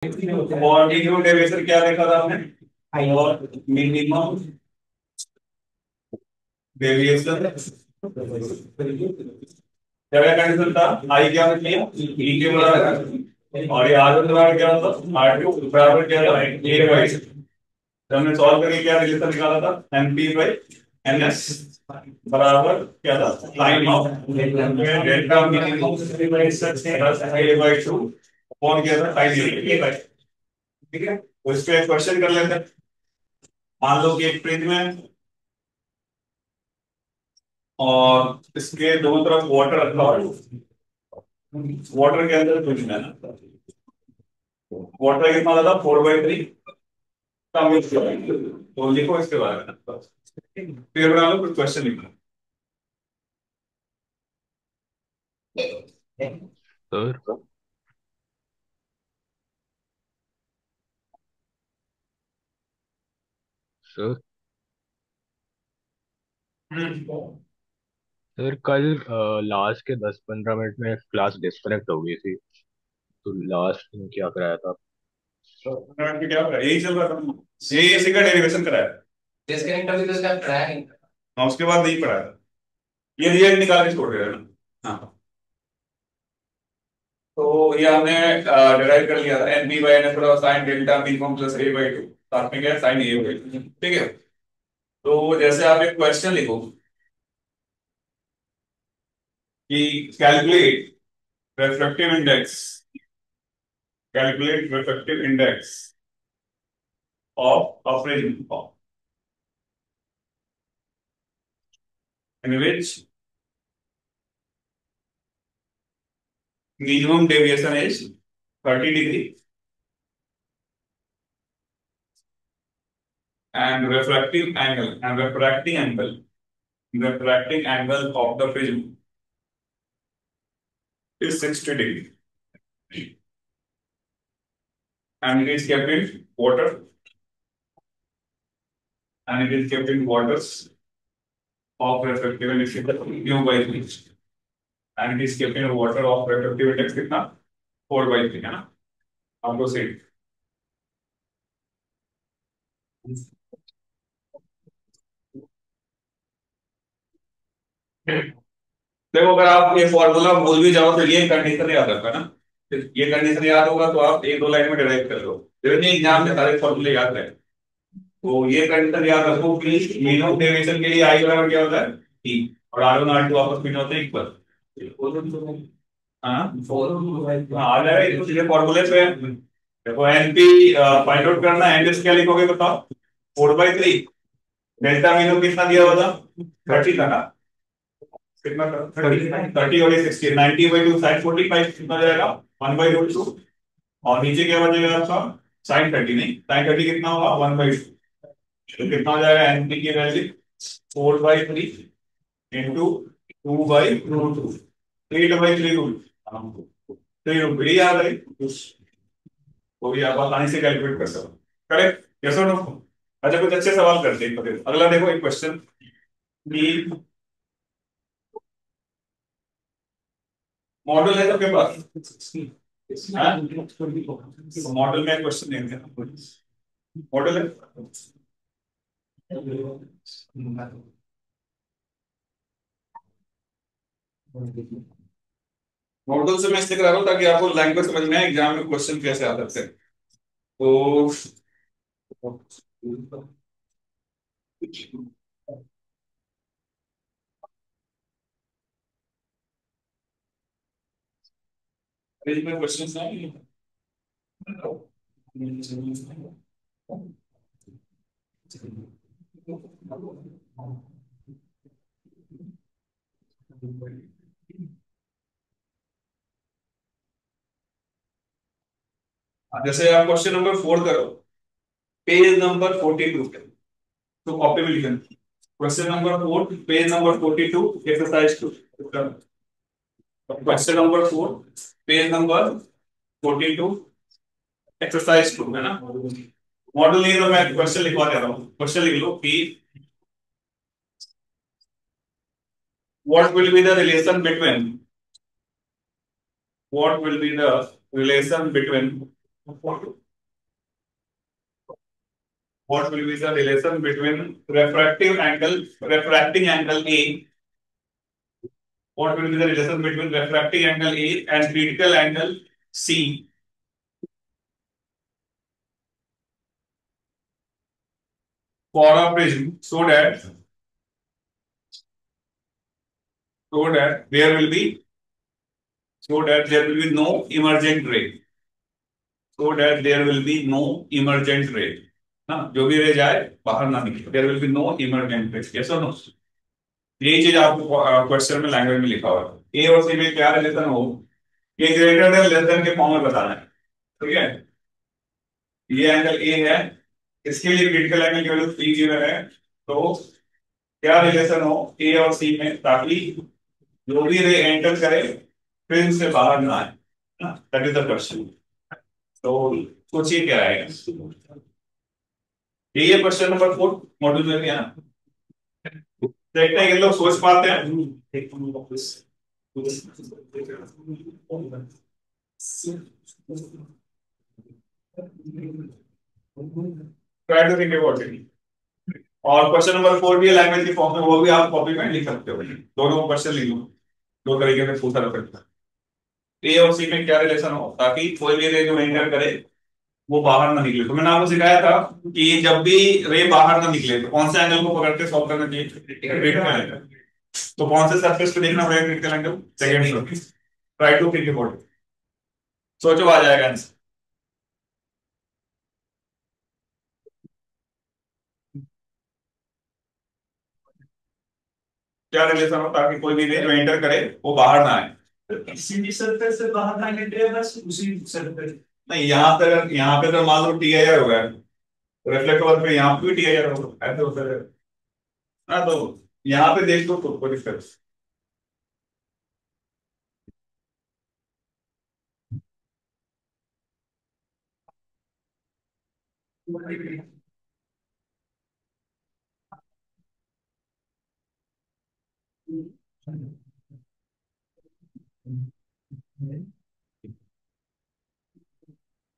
और minimum deviation क्या देखा था हमने, और मिनिमम डेविएशन क्या क्या कंडीशन था, आई क्या निकली, ई के बराबर, और ये आर बराबर क्या होता, आर टू बराबर क्या था, ए बाई। तो हमने सॉल्व करके क्या रिलेशन निकाला था, M P by N S बराबर क्या था, sine of delta minimum plus A by two upon क्या था, साइन ए बाई। ठीक है, तो इस पे क्वेश्चन कर लेते हैं। मान लो कि एक फ्रिज में और इसके दोनों तरफ वाटर रखा हुआ है, वाटर के अंदर कुछ है ना, वाटर कितना ज्यादा, 4/3 का मिक्स, तो लिखो इसके बारे में, फिर बना लो, कुछ क्वेश्चन लिखो। सर सर सर कल लास्ट के 10-15 मिनट में क्लास डिस्कनेक्ट हो गई थी। तो लास्ट में क्या कराया था? क्या हो रहा है, यही चल रहा था, यही इसी का डेरिवेशन कराया, डिस्कनेक्ट अभी तो इसका पढ़ाया नहीं। हाँ, उसके बाद नहीं पढ़ाया, ये रिजल्ट निकाल के छोड़ दिया ना। हाँ, तो ये हमने डिराइव कर लिया था, N B by N S बराबर sine delta minimum plus A by two, साथ में क्या है, साइन ए बाई टू। ठीक है, तो जैसे आप एक क्वेश्चन लिखो कि calculate refractive index, calculate refractive index of a prism in which minimum deviation is 30 degree and refracting angle of the prism is 60 degree, and it is kept in water, and it is kept in waters of refractive index u by 3, and it is kept in water of refractive index कितना, 4/3 है ना, आपको same. देखो, अगर आप ये formula भूल भी जाओ तो ये कंडीशन याद रखा ना, ये कंडीशन याद होगा तो आप एक दो लाइन में डिराइव कर लो, जरूरी नहीं एग्जाम में सारे फॉर्मूले याद रहे। तो ये कंडीशन याद रखो कि मिनिमम डेविएशन के लिए आई बराबर क्या होता है, टी, और आर वन आर टू आपस में होते हैं इक्वल। हाँ हाँ, आ जाएगा, ये तो सीधे फॉर्मूले पे है। देखो एनपी फाइंड आउट करना है, एनएस क्या लिखोगे बताओ, 4/3, डेल्टा मिनिमम कितना दिया हुआ था, 30 था ना, कितना, 30 और 60, 90/2 साइन 45 कितना हो जाएगा, 1/2, और नीचे क्या बचेगा आपका, साइन 30, नहीं साइन 30 कितना होगा, 1/2, तो कितना हो जाएगा एनपी की वैल्यू, 4/3 इंटू 2/√2, 3/3 3 रूट याद है, वो भी आप आसानी से कैलकुलेट कर सकते हो। करेक्ट, यस और नो। अच्छा, कुछ अच्छे सवाल करते हैं, फिर अगला देखो एक क्वेश्चन कि मॉडल है सबके पास, हाँ? तो मॉडल में क्वेश्चन देंगे, मॉडल है, मॉडल से मैं इसलिए करा रहा हूँ ताकि आपको लैंग्वेज समझ में आए, एग्जाम में क्वेश्चन कैसे आ सकते हैं। तो पेज में क्वेश्चन है, जैसे आप क्वेश्चन नंबर 4 करो, पेज नंबर 42 पे, तो कॉपी में लिखना, question number 4 page number 42 exercise 2, question number 4 page number 42 exercise 2 है ना। मॉडल नहीं है तो मैं क्वेश्चन लिखवा दे रहा हूँ, क्वेश्चन लिख लो कि what will be the relation between, what will be the relation between What will be the relation between refracting angle A? What will be the relation between refracting angle A and critical angle C for a prism so that there will be no emergent ray, so that there will be no emergent ray, हाँ जो भी रे जाए बाहर ना निकले, there will be no emergent ray, yes or no? यही चीज आपको क्वेश्चन में लैंग्वेज में लिखा हुआ है। ए और सी में क्या रिलेशन हो, ये ग्रेटर देन लेस देन के फॉर्म में बताना है, ठीक है। ये एंगल ए है, इसके लिए क्रिटिकल एंगल की वैल्यू 3 गिवन है, तो क्या रिलेशन हो ए और सी में, ताकि जो भी रे एंटर करे फिल्म से बाहर ना आए, दैट इज द क्वेश्चन। तो सोचिए क्या आएगा। ये क्वेश्चन नंबर 4 मॉड्यूल में भी है ना, देखते हैं कि लोग सोच पाते हैं। Try to think about it. और क्वेश्चन नंबर 4 भी लैंग्वेज के फॉर्म में, वो भी आप कॉपी में लिख सकते हो, दोनों क्वेश्चन लिख लो, दो तरीके से पूछा जा सकता है। ए और सी में क्या रिलेशन हो, ताकि कोई भी रे जो एंटर करे वो बाहर ना निकले। तो मैंने आपको सिखाया था कि जब भी रे बाहर ना निकले तो कौन से एंगल को पकड़ के सॉल्व करना चाहिए, क्रिटिकल एंगल। तो कौन से सरफेस पे देखना पड़ेगा critical angle, second surface. Try to think about it, सोचो आ जाएगा आंसर। क्या रिलेशन हो ताकि कोई भी रे जो एंटर करे वो बाहर ना आए, किसी भी सरफेस से बाहर ना निकले, बस उसी सरफेस। नहीं यहाँ पे तो मान लो टी आर होगा, रिफ्लेक्टर पे यहाँ पे भी टी आर होगा, ऐसे होता है ना। तो यहाँ पे देख लो तो कोई दिक्कत।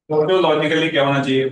तो लॉजिकली क्या होना चाहिए,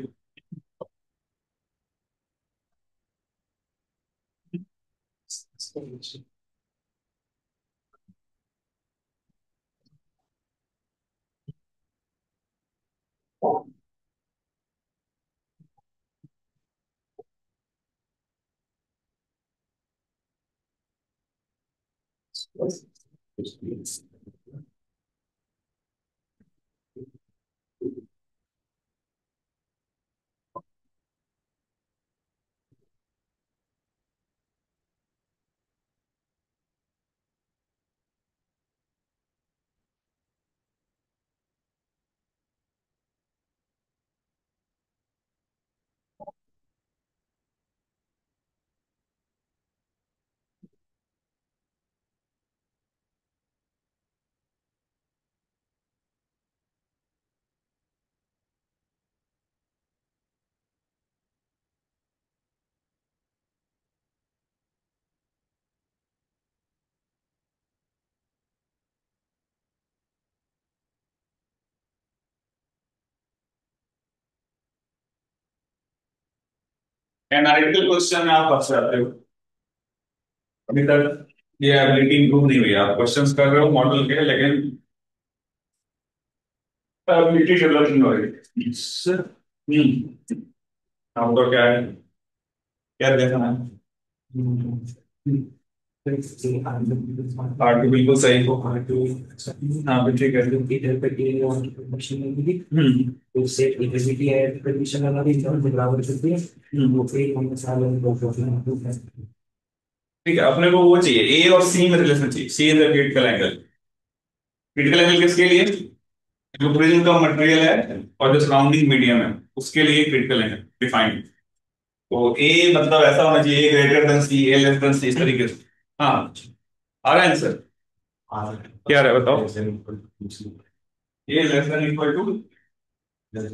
एनालिटिकल क्वेश्चन में आप फंस जाते हो। अभी तक ये एबिलिटी इंप्रूव नहीं हुई, आप क्वेश्चंस कर रहे हो मॉडल के, लेकिन एबिलिटी डेवलप नहीं हो रही। आपको क्या है, क्या देखना है, आर टू बिल्कुल सही हो, हाँ भी ठीक है। इधर पे के और मशीन में भी हम्म तो से इधर है कंडीशन लगा दी तो बराबर करती है, वो फिर हम साल में ठीक है। अपने को वो चाहिए ए और सी में रिलेशन चाहिए, C is the critical angle. Critical angle किसके लिए, जो प्रिज्म का मटेरियल है और जो सराउंडिंग मीडियम है उसके लिए क्रिटिकल एंगल डिफाइंड। तो ए मतलब ऐसा होना चाहिए ग्रेटर देन सी, ए लेस देन सी, इस तरीके से। हाँ आ रहा है आंसर, क्या है बताओ। A less than equal to, less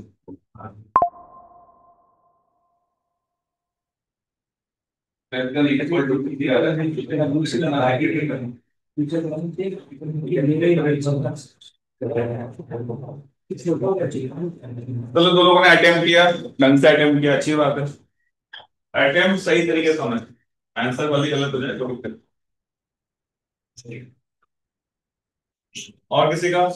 than equal to कितनी आ रहा है, चलो, दो लोगों ने अटेम्प्ट किया, ढंग से अटेम्प्ट किया, अच्छी बात है। अटेम्प्ट सही तरीके से होना चाहिए, आंसर वाली गलत हो जाए तो दिक्कत। और किसी का?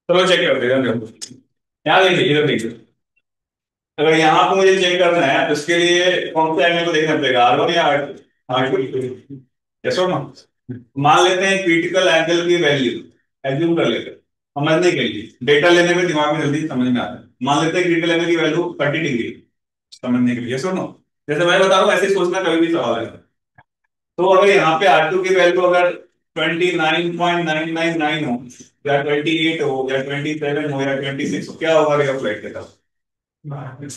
चलो चेक करते हैं, देखो यहाँ देखिए, इधर देखिए। अगर यहाँ पे मुझे चेक करना है तो इसके लिए कौन से एंगल को देखना पड़ेगा, R1 या R2? यस और नो? मान लेते हैं क्रिटिकल एंगल की वैल्यू, एज्यूम कर लेते हैं समझने के लिए, डेटा लेने में दिमाग में जल्दी समझ में आता है। मान लेते हैं क्रिटिकल एंगल की वैल्यू 30 डिग्री समझने के लिए, यस और नो? जैसे मैं बता रहा हूँ ऐसे ही सोचना, कभी भी सवाल है। तो अगर यहाँ पे R2 की वैल्यू अगर 29.999 हो, या 28 हो, या 27 हो, या 26 हो, क्या होगा रे ऑफ लाइट के साथ?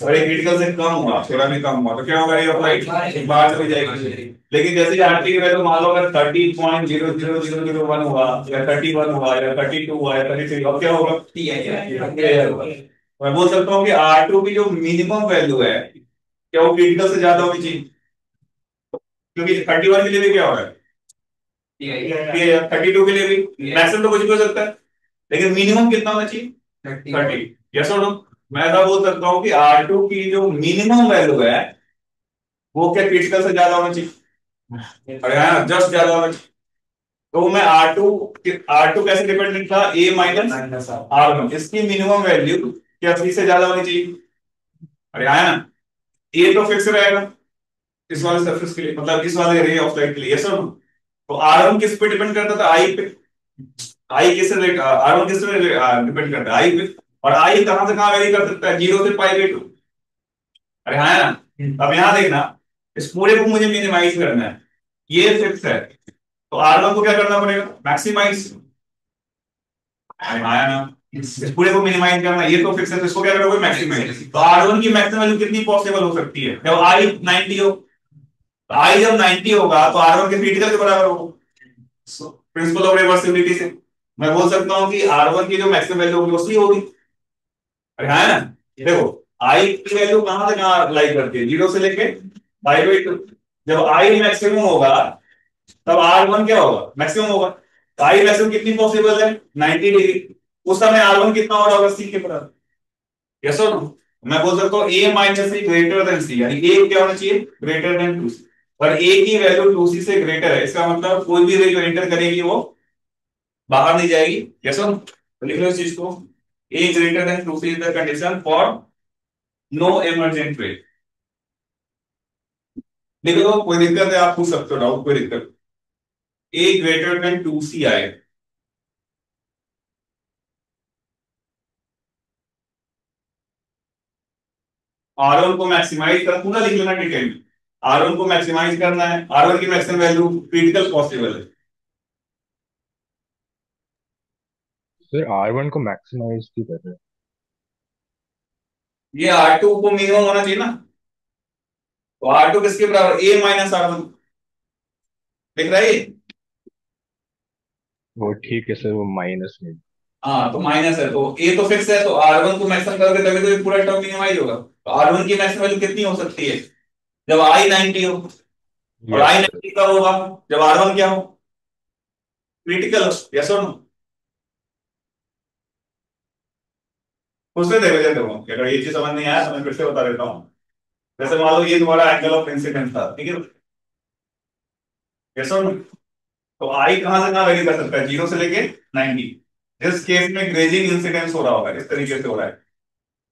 और एक क्रिटिकल से कम हुआ, थोड़ा भी कम हुआ तो क्या होगा, रे ऑफ लाइट बाहर चली जाएगी। लेकिन जैसे आरटी की वैल्यू मान लो अगर 30.00001 हुआ, या 31 हुआ, या 32 हुआ, या 33, अब क्या होगा? मैं बोल सकता हूँ कि R2 की जो मिनिमम वैल्यू है, क्या वो क्रिटिकल से ज्यादा होनी चाहिए? क्योंकि 31 के लिए भी क्या हो रहा है, 32 के लिए भी मैक्सिमम तो कुछ भी हो सकता है, लेकिन मिनिमम कितना होना चाहिए? 30। यस और नो? मैं ऐसा बोल सकता हूँ कि R2 की जो मिनिमम वैल्यू है वो क्या क्रिटिकल से ज्यादा होना चाहिए? अरे हाँ, जस्ट ज्यादा होना चाहिए। तो मैं R2 कैसे डिपेंडेंट था, A माइनस R1, इसकी मिनिमम वैल्यू क्या 3 से ज्यादा होनी चाहिए? अरे आया ना? A तो फिक्स रहेगा इस वाले सरफेस के लिए, मतलब इस वाले रे ऑफ लाइट के लिए, यस और नो? तो R1 किस पे डिपेंड करता था? I पे। आई किससे R1 किस पे डिपेंड करता है? आई पे। और आई कहां से कहां वेरी कर सकता है? 0 से π/2। अरे हाँ है ना? अब यहां देखना, इस पूरे को मुझे मिनिमाइज करना है, ये फिक्स है, तो R1 को क्या करना पड़ेगा? मैक्सिमाइज। अरे हाँ है ना? इस पूरे को मिनिमाइज करना है, ये तो फिक्स है, तो इसको क्या करोगे? मैक्सिमाइज। तो R1 की मैक्सिमम वैल्यू कितनी पॉसिबल हो सकती है जब आई 90 हो? तो आई जब 90 होगा तो R1 के क्रिटिकल के बराबर होगा, प्रिंसिपल ऑफ रिवर्सिबिलिटी से मैं बोल सकता हूं कि R1 की जो मैक्सिमम वैल्यू होगी वो सी होगी। अरे हाँ है ना? देखो, आई की वैल्यू कहां से कहां लाई करती है? 0 से लेके π/2। जब आई मैक्सिमम होगा तब R1 क्या होगा? मैक्सिमम होगा। तो आई मैक्सिमम कितनी पॉसिबल है? 90 डिग्री। उस समय R1 कितना हो रहा होगा? सी के बराबर। यस और नो? मैं बोल सकता हूँ A minus C greater than C, यानी A क्या होना चाहिए? Greater than 2C। और A की वैल्यू 2C से ग्रेटर है, इसका मतलब कोई भी रे जो एंटर करेगी वो बाहर नहीं जाएगी। यस और नो? तो लिख लो इस चीज को, A greater than 2C is the condition for no emergent ray. लिख लो, कोई दिक्कत है आप पूछ सकते हो, डाउट कोई दिक्कत? A ग्रेटर देन 2C आए। R1 को मैक्सिमाइज कर, पूरा लिख लेना डिटेल में। R1 को मैक्सिमाइज करना है, R1 की मैक्सिमम वैल्यू क्रिटिकल पॉसिबल है। सर R1 को मैक्सिमाइज क्यों कर रहे हैं? ये R2 को मिनिमम होना चाहिए ना, तो R2 किसके बराबर? A minus R1। लिख रहा है ये? वो ठीक है सर, वो माइनस में। हाँ, तो माइनस है तो A तो फिक्स है, तो R1 को मैक्सिमम करोगे तभी तो ये पूरा टर्म मिनिमाइज होगा। तो R1 की मैक्सिमम वैल्यू कितनी हो सकती है? जब I 90 हो। और यस I सर। 90 कब होगा? जब R1 क्या हो? क्रिटिकल हो। यस और नो? उससे देखो, देखो अगर ये चीज समझ नहीं आया तो मैं फिर से बता देता हूँ। जैसे मान लो ये तुम्हारा एंगल ऑफ इंसिडेंस था, ठीक है? यस और नो? तो आई कहां से कहां वेरी कर सकता है? 0 से लेके 90। जिस केस में ग्रेजिंग इंसिडेंस हो रहा होगा, इस तरीके से हो रहा है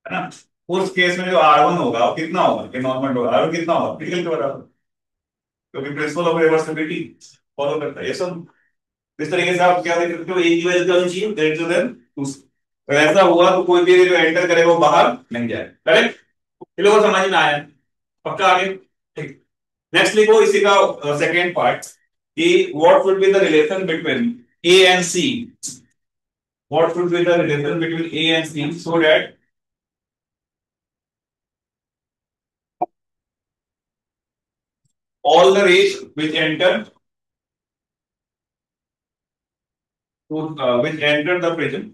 ना? उस केस में जो R1 होगा वो कितना होगा? कि नॉर्मल होगा, R1 कितना होगा? क्रिटिकल के बराबर, क्योंकि प्रिंसिपल ऑफ रिवर्सिबिलिटी फॉलो करता है। ये सब इस तरीके से आप क्या देख सकते हो, एक की वैल्यू क्या होनी चाहिए? Greater then 2। तो ऐसा हुआ तो कोई भी जो एंटर करे वो बाहर नहीं जाए। करेक्ट? ये लोगों को समझ में आया? पक्का? आगे ठीक। नेक्स्ट लिखो इसी का सेकेंड पार्ट कि what would be the relation between A and C, what would be the relation between A and C so that all the rays which enter which enter the prism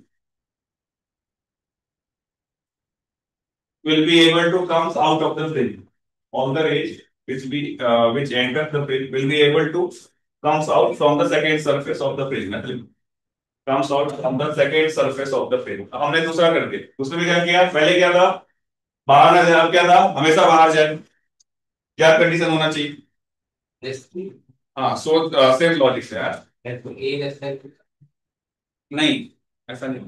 will be able to comes out of the prism. All the rays which enter the prism will be able to comes out from the second surface of the prism. Comes out from the second surface of the prism. अब हमने दूसरा कर दिया, उसमें भी क्या किया, पहले क्या था बाहर ना जाए, अब क्या था हमेशा बाहर जाए, क्या कंडीशन होना चाहिए? हाँ, सो सेम लॉजिक से यार, नहीं ऐसा नहीं।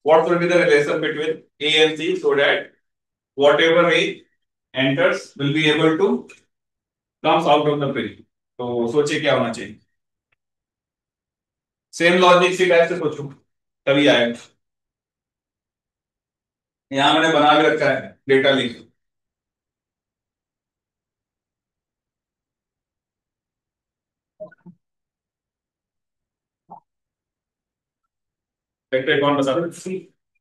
What will be the relation between A and C so that whatever A enters will be able to comes out of the prism? तो सोचिए क्या होना चाहिए, सेम लॉजिक सी टाइप से सोचो तभी आएगा। यहां मैंने बना के रखा है डेटा लिख, वेक्टर कौन बता दो?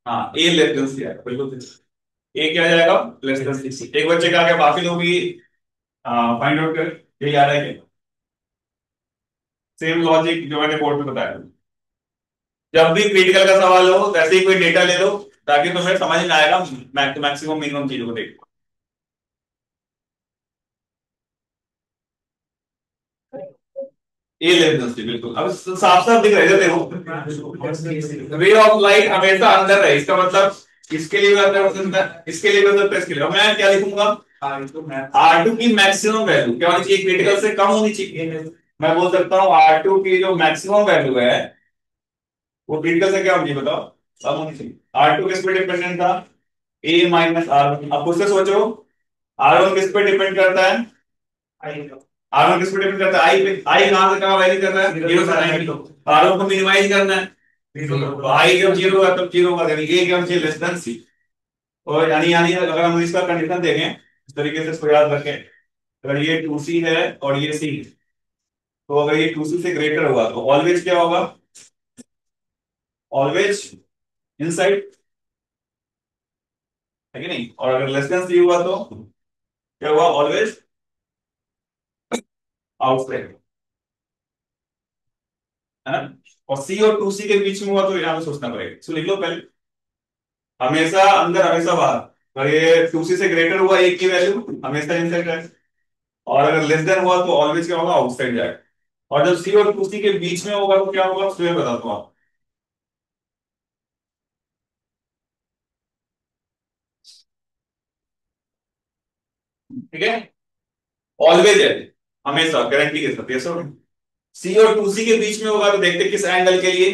हाँ, ए लेस देन सी आएगा, बिल्कुल ए क्या आ जाएगा, लेस देन सी। एक बच्चे का क्या, बाकी लोग भी फाइंड आउट कर, यही आ रहा है क्या? सेम लॉजिक जो मैंने बोर्ड में बताया, जब भी क्रिटिकल का सवाल हो वैसे ही कोई डेटा ले लो ताकि तुम्हें समझ में आएगा, मैक्सिमम मिनिमम चीजों को देखो। ए लेस देन सी, बिल्कुल अब साफ साफ दिख रहा है देखो, रे ऑफ लाइट हमेशा अंदर है, इसका मतलब इसके लिए भी अंदर हो सकता है, इसके लिए भी हो सकता है, इसके लिए। अब मैं क्या लिखूंगा, R2 की मैक्सिमम वैल्यू क्या होनी चाहिए, क्रिटिकल से कम होनी चाहिए। मैं बोल सकता हूँ R2 की जो मैक्सिमम वैल्यू है वो क्रिटिकल से क्या होनी चाहिए, बताओ, कम होनी चाहिए। R2 किस पे डिपेंडेंट था, A माइनस R1। अब उससे सोचो R1 किस पे डिपेंड करता है, R1 किस पे डिपेंड करता है, आई पे। आई कहां से कहां वैरी कर रहा है, 0 से 9 पे। R1 को मिनिमाइज करना है, तो आई जब 0 होगा तब 0 होगा, यानी ए क्या होना चाहिए, लेस देन सी। और यानी यानी अगर हम इसका कंडीशन देखें इस तरीके से इसको याद रखें, अगर ये 2C है और ये C है, तो अगर ये 2C से ग्रेटर होगा तो ऑलवेज क्या होगा, ऑलवेज इनसाइड, है कि नहीं? और अगर लेस देन सी हुआ तो क्या हुआ, ऑलवेज आउटसाइड, है ना? और सी और 2C के बीच में हुआ तो यहां पे सोचना पड़ेगा, सो लिख लो पहले, हमेशा अंदर हमेशा बाहर। अगर ये 2C से ग्रेटर हुआ एक की वैल्यू हमेशा इनसाइड जाएगा, और अगर लेस देन हुआ तो ऑलवेज क्या होगा, आउटसाइड जाएगा। और जब सी और 2C के बीच में होगा तो क्या होगा, तो बता दो आप। ठीक है, ऑलवेज है, हमेशा गारंटी के साथ, यस। सी और 2C के बीच में होगा तो देखते किस एंगल के लिए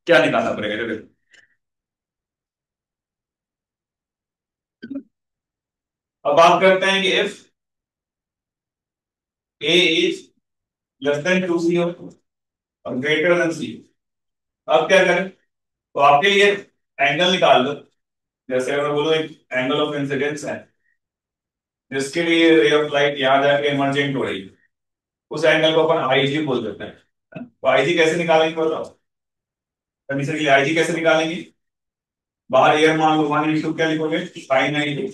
क्या निकालना पड़ेगा, देखो। अब बात करते हैं कि if A is less than 2C और ग्रेटर देन सी, अब क्या करें, तो आपके लिए एंगल निकाल लो। जैसे अगर बोलो एक एंगल ऑफ इंसिडेंस है जिसके लिए रे ऑफ लाइट यहां जाके इमर्जेंट हो रही है, उस एंगल को अपन आईजी बोल देते हैं। तो आईजी कैसे निकालेंगे बताओ, कंडीशन के लिए आईजी कैसे निकालेंगे, बाहर एयर मान लो, मान लीजिए क्या लिखोगे, साइन आईजी,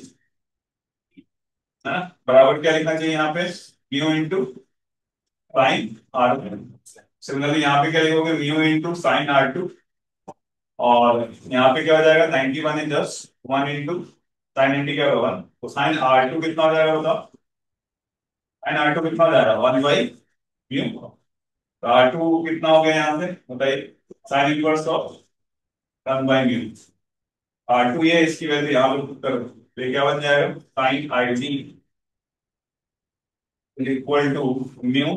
है ना, बराबर क्या लिखना चाहिए यहाँ पे, mu into sine r. Similarly यहाँ पे क्या लिखोगे, म्यू इंटू साइन R2, और यहाँ पे क्या हो जाएगा, 91 इन जस्ट 1 इंटू साइन 90 क्या होगा 1, तो साइन R2 कितना हो जाएगा बताओ, साइन R2 कितना हो जाएगा 1 बाई म्यू। तो R2 कितना हो गया यहाँ पे बताइए, sign inverse of 1 by mu. R2 ये इसकी वैल्यू यहाँ पे पुट कर दो, तो ये क्या बन जाएगा, sine IG equal to mu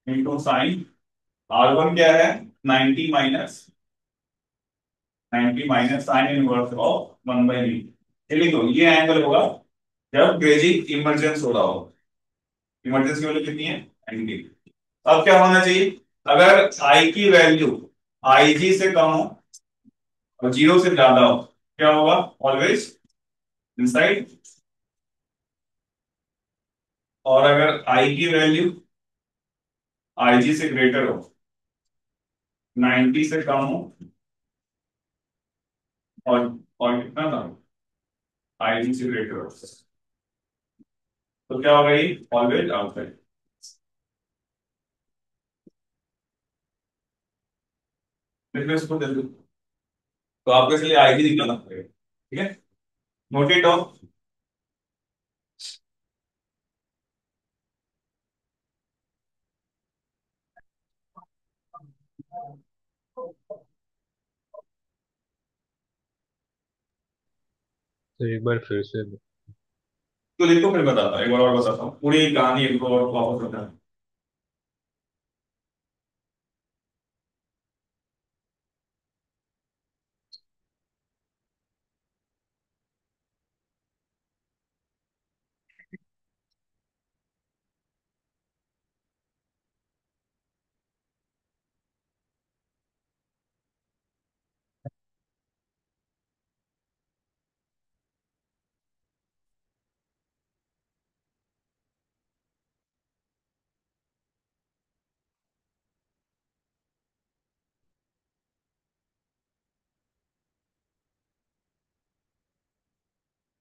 into sine R1 क्या है 90 minus 90 minus sine inverse of 1 by mu. चलिए तो ये एंगल होगा जब ग्रेजिंग इमरजेंस हो रहा हो, इमरजेंस की वैल्यू कितनी है 90। अब क्या होना चाहिए, अगर आई की वैल्यू IG से कम हो और 0 से ज्यादा हो, क्या होगा, ऑलवेज इनसाइड, और अगर आई की वैल्यू आई जी से ग्रेटर हो, 90 से कम हो, और कितना था, आई जी से ग्रेटर हो, तो क्या होगा, ये ऑलवेज आउटसाइड। देखो इसको जल्दी, तो आपको इसलिए आई जी निकालना पड़ेगा, ठीक है, नोट इट डाउन। तो एक बार फिर से। तो लिखो, फिर बताता हूँ, एक बार और बताता हूँ पूरी कहानी, एक बार और वापस बताता हूँ।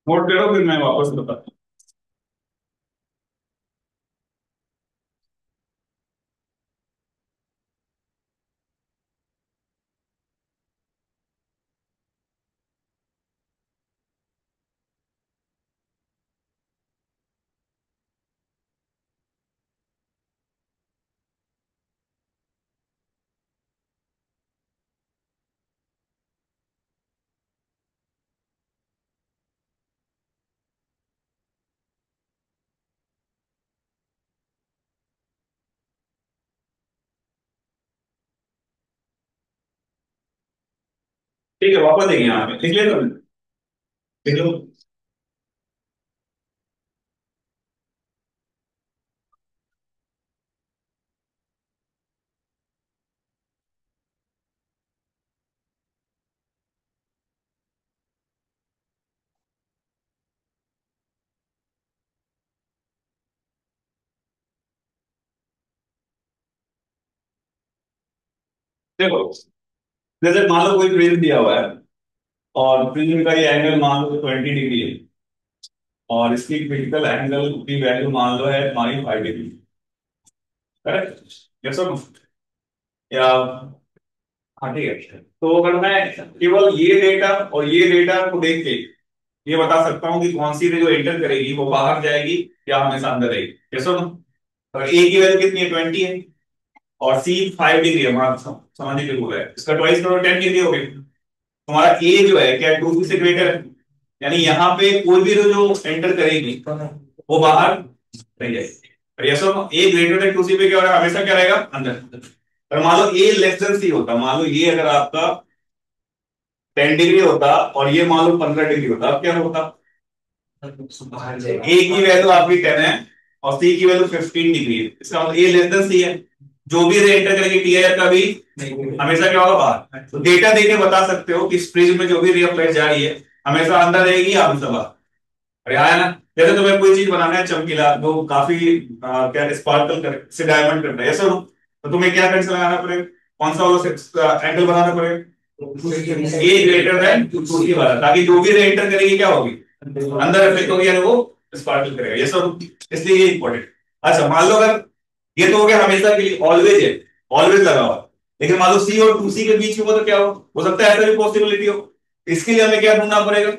नोट करो, फिर मैं वापस बताता हूँ। ठीक है, वापस देखिए, यहाँ पे लिख लिया तुमने? लिख लो। देखो, जैसे मान लो कोई प्रिज्म दिया हुआ है, और प्रिज्म का ये एंगल मान लो 20 डिग्री है, और इसकी क्रिटिकल एंगल की वैल्यू मान लो है हमारी 5 डिग्री, करेक्ट? यस और नो? या, हाँ ठीक है, तो अगर मैं केवल ये डेटा और ये डेटा को देख के ये बता सकता हूँ कि कौन सी रे जो एंटर करेगी वो बाहर जाएगी या हमेशा अंदर रहेगी, यस और नो? अगर ए की वैल्यू कितनी है, 20 है, और सी 5 डिग्री है, हमारा समझने के लिए है, इसका ट्वाइस करो, 10 डिग्री हो गई। तुम्हारा ए जो है क्या 2 से ग्रेटर है, यानी यहाँ पे कोई भी जो एंटर करेगी वो बाहर रह जाएगी, यस और नो? ए ग्रेटर देन 2 पे क्या हो रहा है, हमेशा क्या रहेगा, अंदर। अगर मान लो ए लेस देन सी होता, मान लो ये अगर आपका 10 डिग्री होता और ये मान लो 15 डिग्री होता, अब क्या होता, बाहर ए की वैल्यू आपकी 10 है और सी की वैल्यू 15 डिग्री है, इसका मतलब ए लेस देन सी है, जो भी रे एंटर करेगी टी आई का भी हमेशा क्या होगा, बाहर। तो डेटा देके बता सकते हो कि इस प्रिज्म में जो भी रे ऑफ लाइट जा रही है हमेशा अंदर रहेगी या हमेशा बाहर। अरे आया ना? जैसे तुम्हें कोई चीज बनाना है चमकीला, जो काफी क्या स्पार्कल कर से डायमंड करना है, ऐसा हो, तो तुम्हें क्या कंडीशन लगाना पड़ेगा, कौन सा वाला एंगल बनाना पड़ेगा, ए ग्रेटर देन 2 वाला, ताकि जो भी रे एंटर करेगी क्या होगी, अंदर रिफ्लेक्ट होगी, यानी वो स्पार्कल करेगा, ये सब, इसलिए ये इंपॉर्टेंट। अच्छा, मान लो अगर ये तो हो गया हमेशा के लिए, ऑलवेज है, ऑलवेज लगा हुआ, लेकिन मान लो सी और 2 सी के बीच में हो तो क्या हो सकता है ऐसा भी पॉसिबिलिटी हो, इसके लिए हमें क्या ढूंढना पड़ेगा,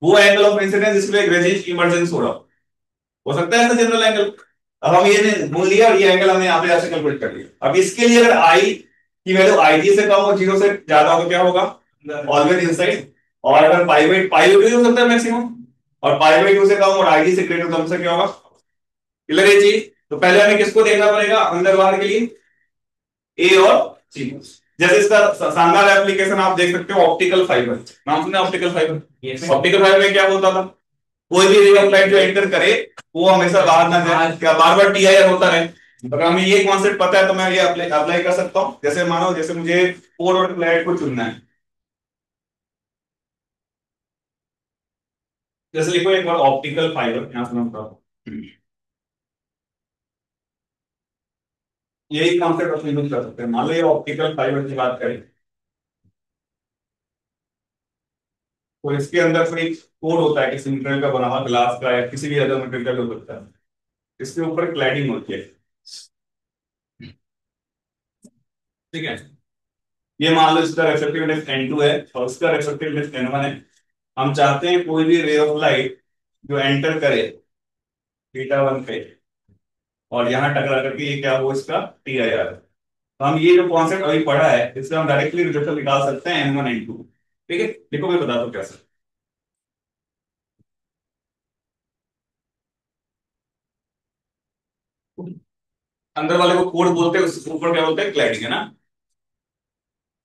वो एंगल ऑफ इंसिडेंस जिसमें एक रेजिस्ट इमर्जेंस हो सकता है ऐसा जनरल एंगल। अब हम ये बोल लिया और ये एंगल हमने यहाँ पे ऐसे कैलकुलेट कर लिया, अब इसके लिए अगर आई की वैल्यू आई जी से कम और 0 से ज्यादा हो तो क्या होगा, ऑलवेज इनसाइड। और अगर पाई बाई 2 हो सकता है मैक्सिमम, और पाई बाई 2 से कम और आई जी से ग्रेटर, तो हमसे क्या होगा, क्लियर है चीज? तो पहले हमें किसको देखना पड़ेगा अंदर बाहर के लिए, ए और सी। जैसे इसका शानदार एप्लीकेशन आप देख सकते हो, ऑप्टिकल फाइबर, नाम सुना ऑप्टिकल फाइबर? ऑप्टिकल फाइबर में क्या होता था, कोई भी रे ऑफ लाइट जो एंटर करे वो हमेशा बाहर ना जाए, क्या बार बार टी आई होता रहे। अगर हमें ये कॉन्सेप्ट पता है तो मैं ये अप्लाई अप्लाई कर सकता हूँ, जैसे मानो जैसे मुझे कोर और लाइट को चुनना है, जैसे लिखो एक बार ऑप्टिकल फाइबर, यहां से मैं बताता हूं। यही कॉन्सेप्ट अपने यूज कर सकते हैं। मान लो ये ऑप्टिकल फाइबर की बात करें, तो इसके अंदर कोई कोड होता है किसी मटेरियल का बना हुआ, ग्लास का या किसी भी अदर मटेरियल का हो सकता है। इसके ऊपर क्लैडिंग होती है, ठीक है। ये मान लो इसका रिफ्लेक्टिव इंडेक्स N2 है और इसका रिफ्लेक्टिव इंडेक्स N1 है। हम चाहते हैं कोई भी रे ऑफ लाइट जो एंटर करे θ1 पे और यहाँ टकरा करके ये क्या हो, इसका TIR। तो हम ये जो कॉन्सेप्ट अभी पढ़ा है इससे हम डायरेक्टली रिजल्ट निकाल सकते हैं N1 N2। ठीक है, देखो मैं बता दूं कैसे। अंदर वाले को कोड बोलते हैं, उसके ऊपर क्या बोलते हैं, क्लैडिंग, है ना।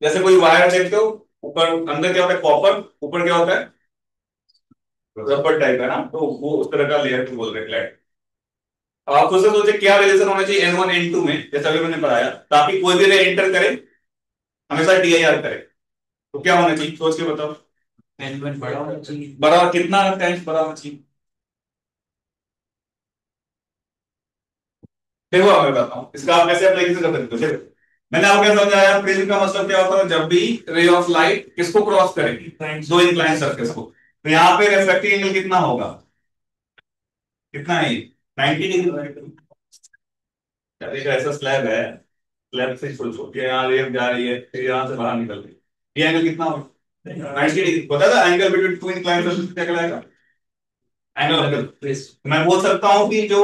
जैसे कोई वायर देखते हो, ऊपर अंदर क्या होता है, कॉपर, ऊपर क्या होता है, रबर टाइप, है ना। तो वो उस तरह का लेयर को बोल रहे हैं क्लैड। अब आप खुद से सोचे क्या रिलेशन होना चाहिए N1 N2 में, जैसा अभी मैंने पढ़ाया, ताकि कोई भी रे एंटर करे हमेशा TIR करे। तो क्या होना चाहिए, सोच के बताओ। N1 बड़ा होना चाहिए। बड़ा कितना टाइम्स बड़ा होना चाहिए, देखो मैं बताता हूँ इसका आप कैसे अप्लाई कर सकते हो। देखो मैंने आपको क्या समझाया, प्रिज्म का मतलब क्या होता है, जब भी रे ऑफ लाइट किसको क्रॉस करेगी, दो इंक्लाइन सरफेस को। तो यहाँ पे रिफ्रैक्टिव एंगल कितना होगा, कितना है, 90 डिग्री। एक ऐसा स्लैब है, स्लैब से छोड़ छोड़ के यहाँ रेव जा रही है, फिर यहाँ से बाहर निकल रही है, ये एंगल कितना होगा, 90 डिग्री। पता था angle between two incline surface क्या कहलाएगा, एंगल। मैं बोल सकता हूँ कि जो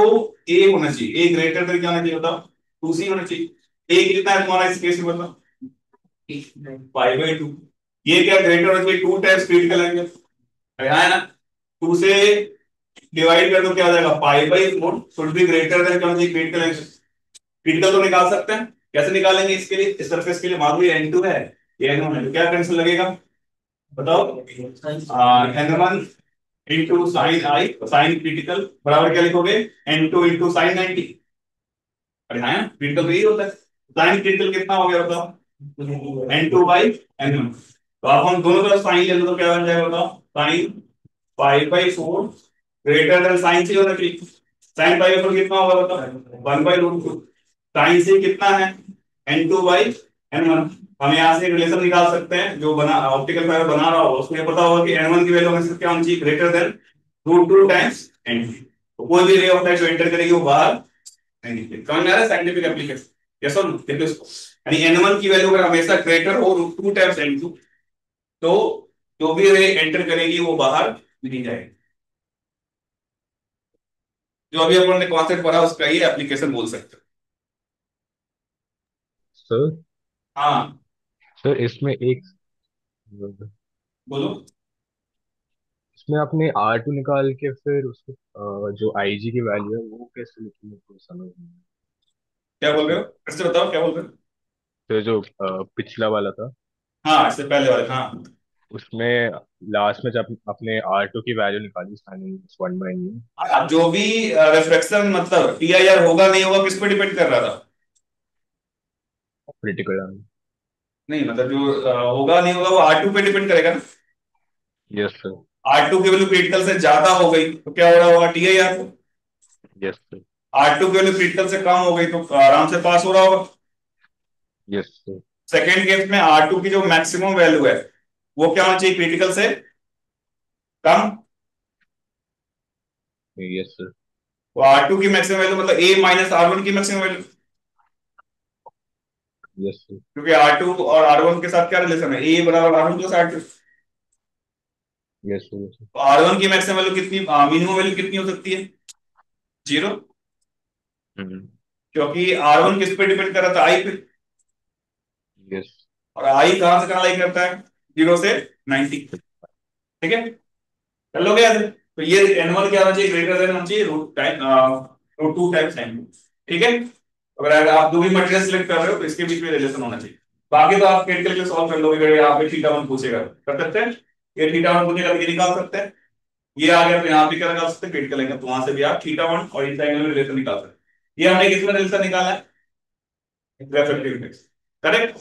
ए होना चाहिए, ए ग्रेटर देन क्या होना चाहिए बताओ, 2C होना चाहिए। ए कितना है तुम्हारा इस केस में बताओ, π/2। ये क्या ग्रेटर होना चाहिए, 2 टाइम्स स्पीड का लेंगे, है ना। 2 से डिवाइड कर दो क्या हो जाएगा, π/4 शुड बी ग्रेटर देन क्या होना चाहिए, स्पीड का लेंगे। स्पीड का तो निकाल सकते हैं, कैसे निकालेंगे, इसके लिए इस सरफेस के लिए मान लो ये N2 है, ये N1 है, तो क्या टेंशन लगेगा बताओ, N1 इंटू साइन आई, साइन क्रिटिकल बराबर क्या लिखोगे, N2 इंटू साइन 90। अरे हाँ, क्रिटिकल तो यही होता है। साइन क्रिटिकल कितना हो गया बताओ, N2/N1। तो आप हम दोनों तरफ साइन ले लो तो क्या बन जाएगा बताओ, साइन π/4 ग्रेटर देन साइन से होना चाहिए। साइन π/4 कितना होगा बताओ, 1/√2। साइन से कितना है, N2/N1। हम यहाँ से रिलेशन निकाल सकते हैं, जो बना ऑप्टिकल फाइबर बना रहा हो उसमें पता होगा कि N1 की वैल्यू हमेशा क्या होनी चाहिए, ग्रेटर देन √2 टाइम्स N2। तो कोई भी रे ऑफ लाइट जो एंटर करेगी वो बाहर नहीं निकलेगी। समझ में आ रहा है साइंटिफिक एप्लीकेशन, यस और नो, देखो इसको। यानी N1 की वैल्यू अगर हमेशा ग्रेटर हो √2 टाइम्स N2, तो जो भी रे एंटर करेगी वो बाहर नहीं जाएगी। जो अभी अपन ने कॉन्सेप्ट पढ़ा उसका ये एप्लीकेशन बोल सकते हो। सर हाँ सर इसमें एक बोलो। इसमें आपने R2 निकाल के फिर उसको जो IG की वैल्यू है वो कैसे लिखी मेरे को समझ नहीं आया। क्या बोल रहे उसमें हो, फिर से बताओ क्या बोल रहे हो। तो जो पिछला वाला था हाँ इससे पहले वाले, हाँ। उसमें लास्ट में जब अपने R2 की वैल्यू निकाली sin 1/, अब जो भी रिफ्लेक्शन मतलब TIR होगा नहीं होगा किस पे डिपेंड कर रहा था, क्रिटिकल। नहीं मतलब जो होगा नहीं होगा वो R2 पे डिपेंड करेगा ना। Yes sir. R2 की वैल्यू क्रिटिकल से ज्यादा हो गई तो क्या हो रहा होगा, TIR। Yes sir. R2 की वैल्यू क्रिटिकल से कम हो गई तो आराम से पास हो रहा होगा। Yes sir. सेकेंड केस में R2 की जो मैक्सिमम वैल्यू है वो क्या होना चाहिए, क्रिटिकल से कम। Yes sir. तो R2 की मैक्सिमम वैल्यू मतलब A-R1 की मैक्सिमम वैल्यू, यस सर। क्योंकि R2 और R1 के साथ क्या रिलेशन है, A बराबर R1 plus R2। Yes sir. तो R1 की मैक्सिमम वैल्यू कितनी, मिनिमम वैल्यू कितनी हो सकती है, 0। हम्म। क्योंकि R1 किस पे डिपेंड कर रहा था, I पे। यस। और I कहां से कहां लाई करता है, 0 से 90। ठीक है, कर लोगे ऐसे। तो ये N1 क्या होना चाहिए, ग्रेटर देन होना चाहिए √2 टाइम्स टाइम। ठीक है, अगर आप दो भी मटेरियल सिलेक्ट कर रहे हो तो इसके बीच में रिलेशन होना चाहिए। बाकी तो आप क्रिटिकल के सॉल्व कर लोगे, अगर यहाँ पे θ1 पूछेगा कर सकते हैं, ये θ1 पूछेगा तो ये निकाल सकते हैं। ये आ गया तो यहाँ पे क्या निकाल सकते हैं, क्रिटिकल लेंगे तो वहां से भी आप θ1 और इस एंगल में रिलेशन निकाल सकते हैं। ये हमने किसमें रिलेशन निकाला है, रिफ्रैक्टिव इंडेक्स, करेक्ट।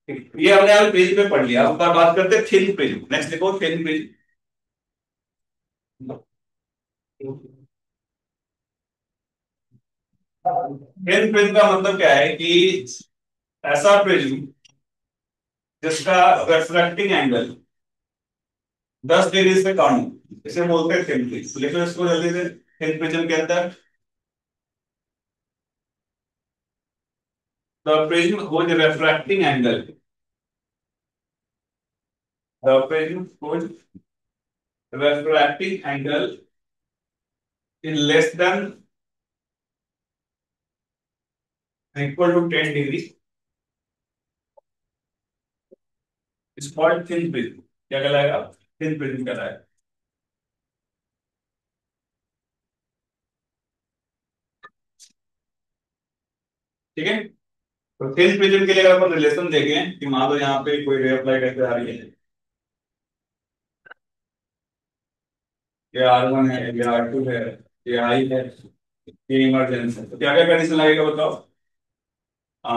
ये हमने यहाँ पेज पे पढ़ लिया। अब बात करते हैं थिन प्रिज्म। नेक्स्ट देखो थिन प्रिज्म। थिन प्रिज्म का मतलब क्या है कि ऐसा प्रिज्म जिसका रिफ्रैक्टिंग एंगल 10 डिग्री से कम हो, इसे बोलते हैं थिन प्रिज्म। लिखो इसको जल्दी से, थिन प्रिज्म के अंदर the prism whose refracting angle, the prism whose refracting angle is less than equal to 10 degree is called thin prism। क्या कहलाएगा? thin prism कहलाएगा। ठीक है, तो thin prism के लिए अगर अपन रिलेशन देखें कि मान लो यहाँ पे कोई रे ऑफ लाइट ऐसे आ रही है, ये R1 है, ये R2 है, ये I है, ये इमरजेंस है, तो क्या क्या कंडीशन लगेगा बताओ? आ,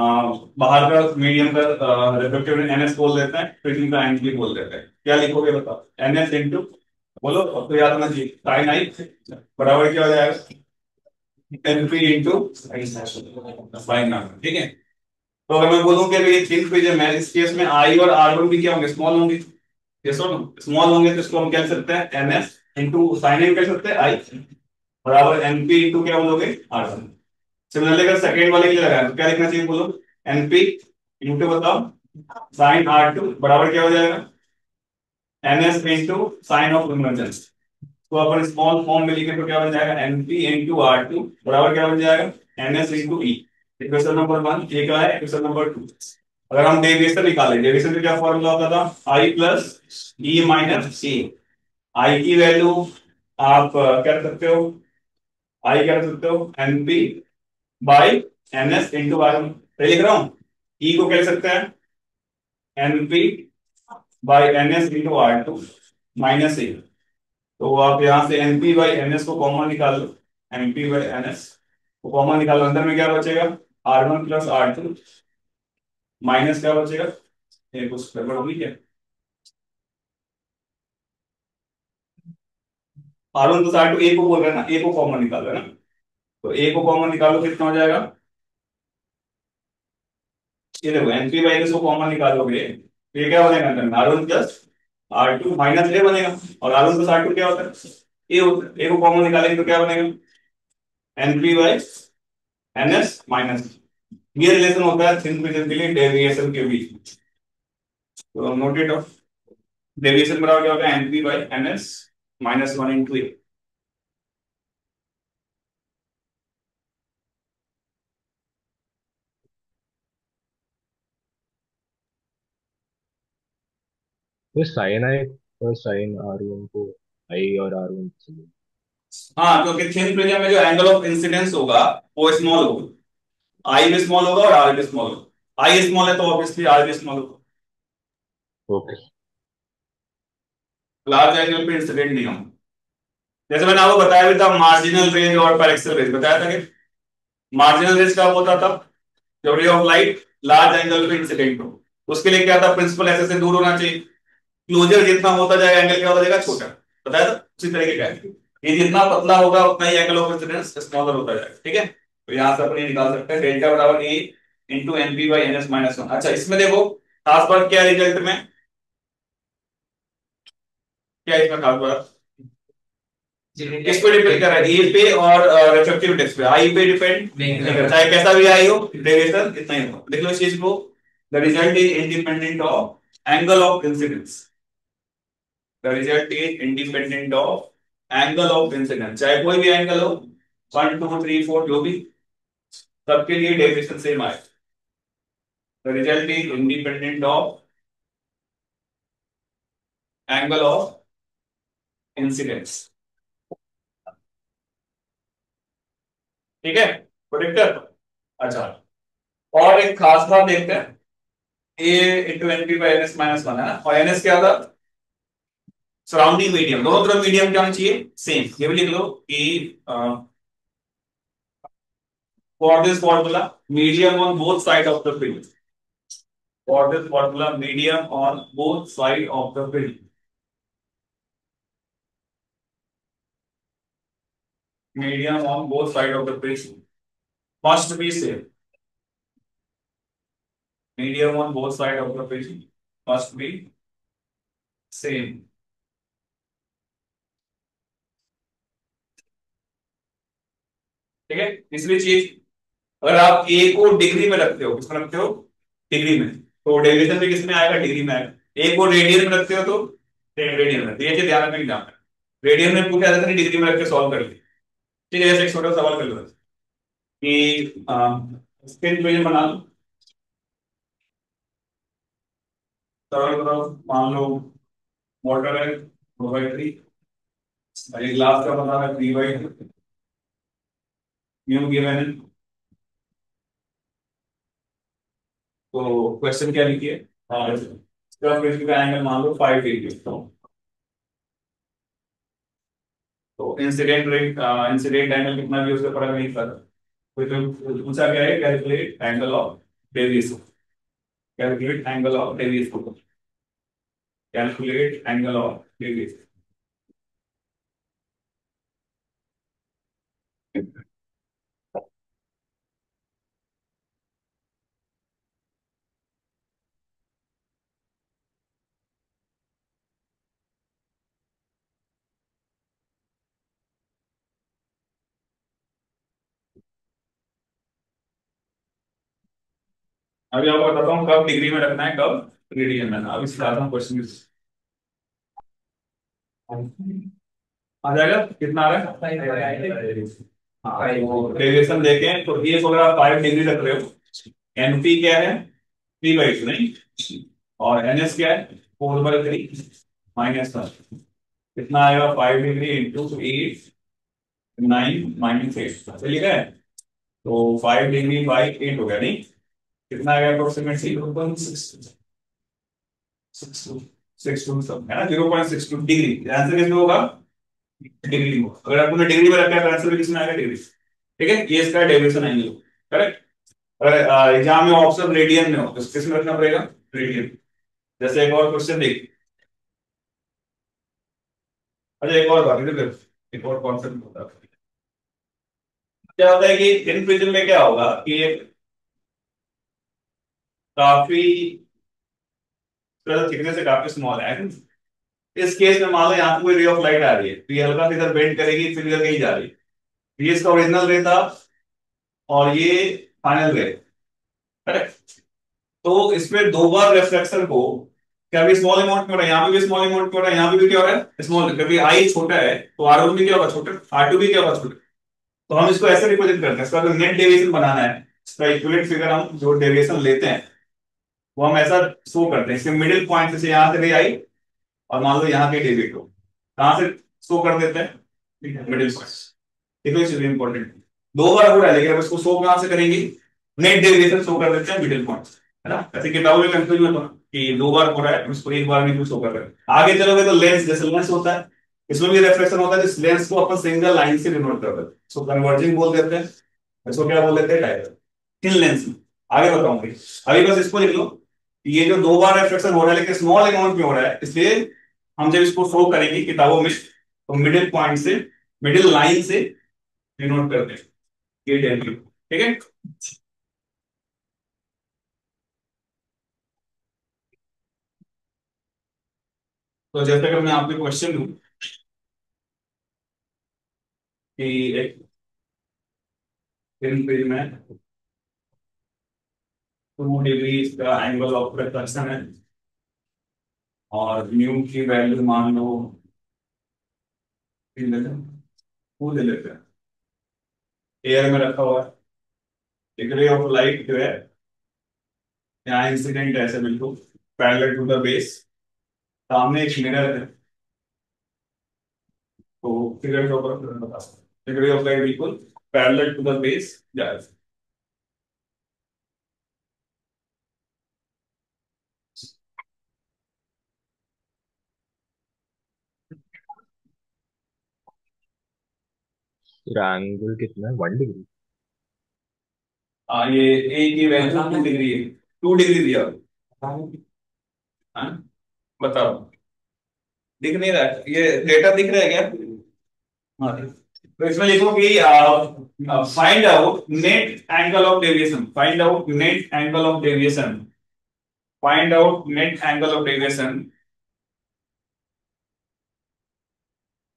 बाहर का मीडियम का रिफ्लेक्टिव NS बोल देते हैं, प्रिज्म का एंगल बोल देते हैं। क्या लिखोगे बताओ? NS इंटू, बोलो अब तो याद होना चाहिए, साइन आई बराबर क्या हो जाएगा? NP into sine r. ठीक है, तो अगर मैं बोलूं कि अगर ये थिन प्रिज्म है, इस केस में आई और R1 भी क्या होंगे? स्मॉल होंगे। ये सुनो, स्मॉल होंगे तो इसको हम क्या लिख सकते हैं? NS इंटू साइन इन कर सकते हैं आई बराबर NP इंटू क्या बोलोगे? R1। सिमिलरली अगर सेकेंड वाले के लिए लगाया तो क्या लिखना चाहिए बोलो? NP इंटू बताओ साइन R2 बराबर क्या हो जाएगा? NS into sine of emergence. तो अपन स्मॉल फॉर्म में लिखे तो क्या बन जाएगा? NP इंटू R2 बराबर क्या बन जाएगा? NS इंटू ई। इक्वेशन नंबर 1 ये क्या है? Equation number 2। अगर हम डेविएशन निकालें, डेविएशन का क्या फॉर्मूला होता था? I प्लस ई माइनस ए। आई की वैल्यू आप क्या रख सकते हो? आई क्या रख सकते हो? NP by NS into R1। सही लिख रहा हूँ? ई को क्या लिख सकते हैं? NP by NS into R2 minus A. तो आप यहां से NP बाई NS को कॉमन निकाल लो। NP बाई NS को कॉमन निकालो, अंदर में क्या बचेगा? R1 प्लस R2 माइनस क्या बचेगा? ये कुछ गड़बड़ हुई है? R1 प्लस R2 ए को बोल रहे हैं ना, ए को कॉमन निकाल रहे हैं ना, तो ए को कॉमन निकालो कितना हो जाएगा? ये देखो NP बाई NS को कॉमन निकालोगे तो ये क्या बनेगा? अंदर में R1 प्लस R2 माइनस ए बनेगा। और R1 प्लस R2 क्या होता है? ए होता है। ए को कॉमन निकालेंगे तो क्या बनेगा? NP by NS minus. ये रिलेशन होता है थिन प्रिज्म के लिए डेविएशन के बीच। तो नोट इट ऑफ, डेविएशन बराबर क्या होगा? NP by NS minus 1 into A. तो साइन आई और साइन R1 को आई और R1 से। हाँ, क्योंकि थिन प्रिज्म में जो एंगल ऑफ इंसिडेंस होगा वो स्मॉल होगा। आई भी स्मॉल होगा और आर भी स्मॉल होगा। आई स्मॉल है तो ऑब्वियसली आर भी स्मॉल होगा। ओके। लार्ज एंगल पे इंसिडेंट नहीं होगा। जैसे मैंने आपको बताया भी था, मार्जिनल रेंज और पैरेक्सल रेंज बताया था कि मार्जिनल रेंज कब होता था? जब ray of light large angle पे इंसिडेंट हो। उसके लिए क्या था? प्रिंसिपल ऐसे से दूर होना चाहिए। क्लोजर जितना होता जाएगा एंगल क्या होता जाएगा? छोटा। बताया था उसी तरीके का है। ये जितना पतला होगा उतना ही एंगल ऑफ इंसिडेंस स्मॉलर होता जाएगा। ठीक है, तो यहां से अपन ये निकाल सकते हैं डेल्टा बराबर A into NP by NS minus 1। अच्छा, इसमें देखो खास बात क्या है रिजल्ट में? क्या है इसमें खास बात? किस पे डिपेंड कर रहा है? ए पे और रिफ्लेक्टिव इंडेक्स पे। आई पे डिपेंड नहीं कर रहा, चाहे कैसा भी आई हो, डेविएशन इतना ही होगा। देख लो इस चीज को, the result is independent of angle of incidence. The result is independent of angle of incidence, चाहे कोई भी एंगल हो, 1 2 3 4 जो भी, सबके लिए डेविएशन सेम आए। The result is independent of angle of incidence. ठीक है, प्रोडिक्टर। अच्छा, और एक खास बात देखते हैं, A into NP by NS minus 1 है ना, और NS क्या था? Surrounding medium. दोनों तरफ मीडियम क्या होना चाहिए? सेम। ये भी लिख लो कि for this formula medium on both side of the film. For this formula medium on both side of the film. Medium on both side of the film. Must be same, medium on both side of the page must be same. ठीक है, तीसरी चीज, अगर आप ए को degree में रखते हो, किसमें रखते हो, डिग्री में, तो डेरिवेशन भी किसमें आएगा, डिग्री में आएगा। ए को रेडियन में रखते हो तो रेडियन में, तो ये चीज ध्यान रखने की एग्जाम में, रेडियन में पूछा जाता है, डिग्री में रख के सॉल्व कर लिया। ठीक है, जैसे एक छोटा सवाल कर लो कि स्पिन इक्वेशन बना लो, सरल करो, मान लो वाटर है 2/3, और ये ग्लास का बना है 3/2, न्यू गिवन है। तो क्वेश्चन क्या लिखिए, इसका एंगल मान लो 5 डिग्री। तो इंसिडेंट रेट, इंसिडेंट एंगल कितना भी उससे फर्क नहीं पड़ता। तो पूछा क्या है, calculate angle of deviation, calculate angle of deviation, calculate angle of deviation. अभी आपको बताता हूँ कब डिग्री में रखना है, कब रेडियन में। अभी सिखाता हूँ क्वेश्चन आ जाएगा, कितना आ रहा है। हाँ, तो डेविएशन देखें तो ये अगर आप 5 डिग्री रख रहे हो, एनपी क्या है 3/2 नहीं, और एनएस क्या है 4/3 -1, कितना आएगा 5 डिग्री इंटू 8, 9 -8, चलिए गए। तो 5 डिग्री बाई 8 हो गया नहीं, कितना आएगा अप्रोक्सीमेटली 0.62 सब है ना, 0.62 डिग्री। आंसर किसमें होगा, डिग्री में। अगर आपने डिग्री में रखा है तो आंसर भी किसमें आएगा, डिग्री। ठीक है, ये इसका डेविएशन एंगल, करेक्ट। अगर एग्जाम में ऑप्शन रेडियन में हो तो किसमें रखना पड़ेगा, रेडियन। जैसे एक और क्वेश्चन देख, अच्छा एक और बात है फिर, एक और कॉन्सेप्ट होता है। क्या होता है कि इन प्रिज्म में क्या होगा कि ये काफी थिकनेस से काफी स्मॉल है। इस केस में मान लो यहाँ पे कोई रे ऑफ लाइट आ रही है, तो ये हल्का सा इधर बेंड करेगी, फिर इधर कहीं जा रही है। ये इसका ओरिजिनल रे था और ये फाइनल रे, करेक्ट। तो इसमें दो बार रिफ्लेक्शन को, क्या भी स्मॉल अमाउंट में हो रहा है, यहाँ पे भी स्मॉल अमाउंट में हो रहा है, यहाँ पे भी क्या हो रहा है स्मॉल, क्योंकि आई छोटा है तो आर वन भी क्या होगा छोटा, आर टू भी क्या होगा छोटा। तो हम इसको ऐसे रिप्रेजेंट करते हैं, इसका जो नेट डेविएशन बनाना है, इसका इक्विवेलेंट फिगर हम जो डेविएशन लेते हैं वो हम ऐसा शो करते हैं, इसके मिडिल पॉइंट से यहाँ से रे आई और मान लो यहाँ के डेविएट हो, कहां से शो कर देते हैं, मिडिल पॉइंट। देखो इट्स वेरी इंपॉर्टेंट, दो बार हो रहा है लेकिन अब इसको शो कहां से करेंगे, नेट डेविएशन शो कर देते हैं मिडिल पॉइंट, है ना। ऐसे किताबों में कंफ्यूज मत होना कि दो बार हो रहा है उसको एक बार में क्यों शो कर रहे हैं। आगे चलोगे तो लेंस, जैसे लेंस होता है इसमें भी रिफ्लेक्शन होता है, इस लेंस को अपन सिंगल लाइन से डिनोट करते हैं, इसको कन्वर्जिंग बोल देते हैं, इसको क्या बोल देते हैं, डायरेक्ट थिन लेंस में। आगे बताऊंगी, अभी बस इसको लिख लो, ये जो दो बार रिफ्लेक्शन हो रहा है लेकिन स्मॉल अमाउंट में हो रहा है, इसलिए हम जब इसको शो करेंगे किताबों में तो मिडिल पॉइंट से, मिडिल लाइन से डिनोट करते हैं, ये डेल्यू। ठीक है, तो जैसे अगर मैं आपको क्वेश्चन दूं कि एक फिल्म पेज में 2 डिग्री इसका एंगल ऑफ रिफ्लेक्शन है और न्यू की वैल्यू मान लो, टू ले लेते हैं, एयर में रखा हुआ है, डिग्री ऑफ लाइट जो है यहाँ इंसिडेंट है ऐसे बिल्कुल पैरेलल टू द बेस, सामने एक मिरर है, तो फिगर के ऊपर बता सकते हैं डिग्री ऑफ लाइट बिल्कुल पैरेलल टू द बेस जाए। एंगल कितना है, 1 डिग्री? ये ए की वैल्यू 2 डिग्री है, 2 डिग्री दिया हुआ है। हाँ, बताओ, दिख नहीं रहा है? ये डेटा दिख रहा है क्या, हाँ तो इसमें लिखो कि find out net angle of deviation, find out net angle of deviation, find out net angle of deviation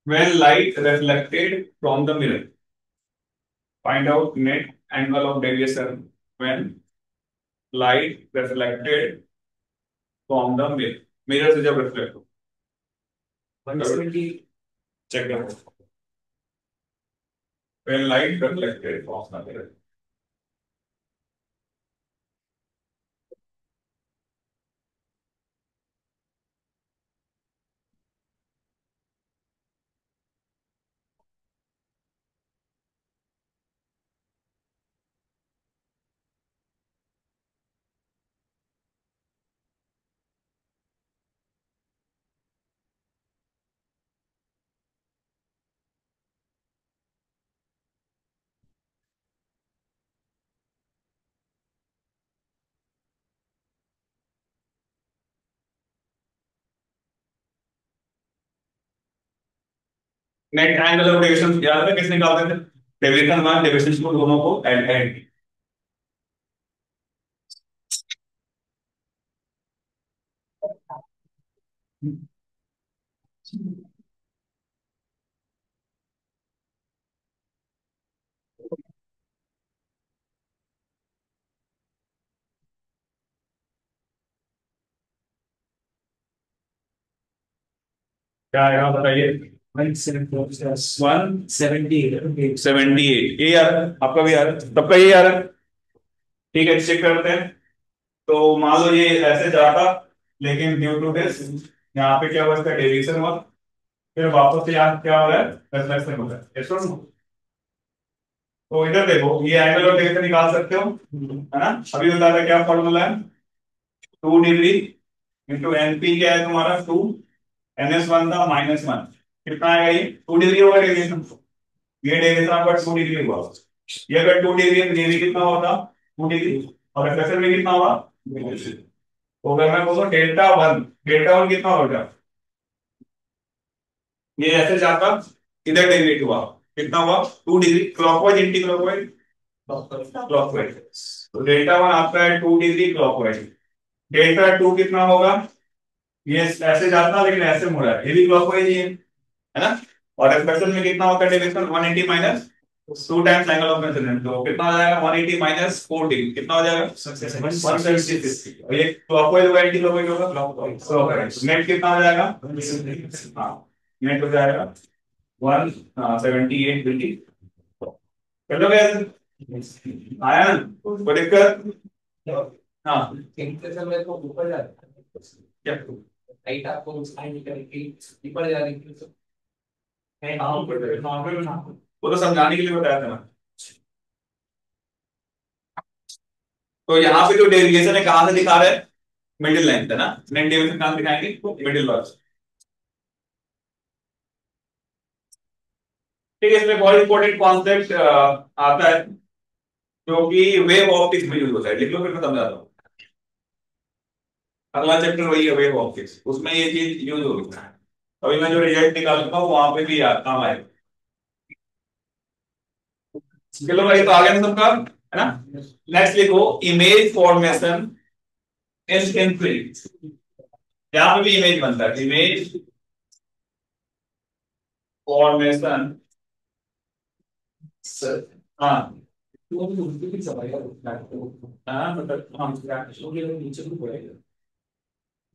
when light reflected from the mirror. Find out net angle of deviation when light reflected from the mirror. Mirror से जब reflect हो 170 check करो when light reflected from the mirror. Net angle of deviation याद है किसने निकालते थे? Deviation one deviation to दोनों को ऐड ऐड क्या आएगा बताइए? 178 ये यार आपका भी यार सबका ये यार ठीक है चेक करते हैं। तो मान लो ये ऐसे जाता लेकिन ड्यू टू दिस यहाँ पे क्या हुआ इसका डेविएशन हुआ फिर वापस से यहाँ क्या हो रहा है रिफ्लेक्शन हो रहा है yes or no? तो इधर देखो ये एंगल ऑफ डेविएशन निकाल सकते हो है ना। अभी बता था क्या फॉर्मूला है 2 डिग्री इंटू एनपी क्या है तुम्हारा 2 NS1 था -1 कितना आएगा ये 2 डिग्री होगा डेविएशन। ये डेविएशन आपका 2 डिग्री हुआ ये अगर 2 डिग्री है तो ये भी कितना होता 2 डिग्री और रिफ्लेक्शन में कितना होगा तो अगर मैं बोलूं डेल्टा वन कितना होगा ये ऐसे जाता इधर डेविएट हुआ कितना हुआ 2 degree clockwise anti clockwise clockwise तो डेल्टा वन आपका है 2 डिग्री क्लॉकवाइज डेल्टा टू कितना होगा ये ऐसे जाता लेकिन ऐसे मुड़ा है ये भी क्लॉकवाइज ही है ना। और रिफ्लेक्शन में कितना होता है deviation 180 minus 2 times angle of incidence तो कितना हो जाएगा 180 माइनस 40 कितना हो जाएगा 176 और ये क्लॉकवाइज होगा एंटी क्लॉकवाइज होगा क्लॉकवाइज नेट कितना हो जाएगा हाँ नेट हो जाएगा 178 20 कर लोगे आया ना कोई दिक्कत हाँ टेम्परेचर में तो ऊपर जा रहा है क्या लाइट आपको साइन करके ऊपर जा रही है है वो तो समझाने के लिए बताया था ना। तो यहाँ पे जो डेविएशन है कहां से दिखा रहे हैं मिडिल लाइन है ना। नेट डेविएशन कहां से दिखाएंगे मिडिल वाला ठीक है। इसमें बहुत इंपॉर्टेंट कॉन्सेप्ट आता है जो कि वेव ऑप्टिक्स में यूज होता है लिख लो फिर मैं समझाता हूँ। अगला चैप्टर वही है वेव ऑप्टिक्स उसमें ये चीज यूज होगी अभी मैं जो रिजल्ट निकालूंगा वहां पे भी काम आएगा। चलो भाई तो आ गया ना सबका है ना। नेक्स्ट लिखो इमेज फॉर्मेशन इन फिल्म यहाँ पे भी इमेज बनता है इमेज फॉर्मेशन हाँ वो भी उनके भी सवाल है हाँ मतलब हाँ नीचे को पड़ेगा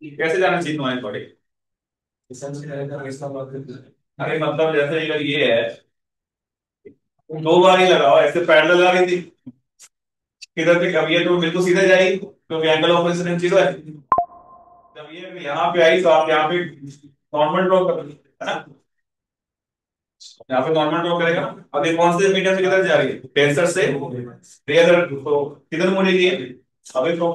कैसे जाना चाहिए तुम्हारी बॉडी समझ में आएगा ऐसा बात करते हैं अरे मतलब जैसे अगर ये है 2 बार ही लगाओ ऐसे पैरेलल लगा रही थी किधर पे कब ये तो बिल्कुल सीधे जाएगी क्योंकि एंगल ऑफ इंसिडेंस जीरो है। जब ये यहाँ पे आई तो आप यहाँ पे नॉर्मल ड्रॉ कर है ना यहाँ पे नॉर्मल ड्रॉ करेगा। अब ये कौन से मीडियम से किधर जा रही है टेंसर से रेजर तो किधर मुड़ेगी अभी तो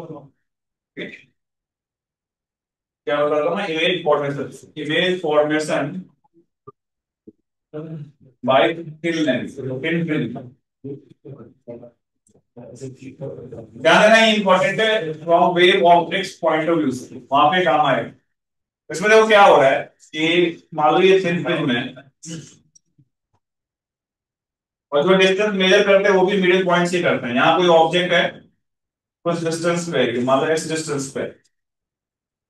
क्या बता रहा हूँ मैं image formation by thin lens thin film ध्यान देना इंपॉर्टेंट है from wave optics point of view से वहां पे काम आए। इसमें देखो क्या हो रहा है कि मान लो ये थिन फिल्म है और जो डिस्टेंस मेजर करते हैं वो भी मिडिल पॉइंट से करते हैं। यहाँ कोई ऑब्जेक्ट है कुछ डिस्टेंस पे, मान लो इस डिस्टेंस पे,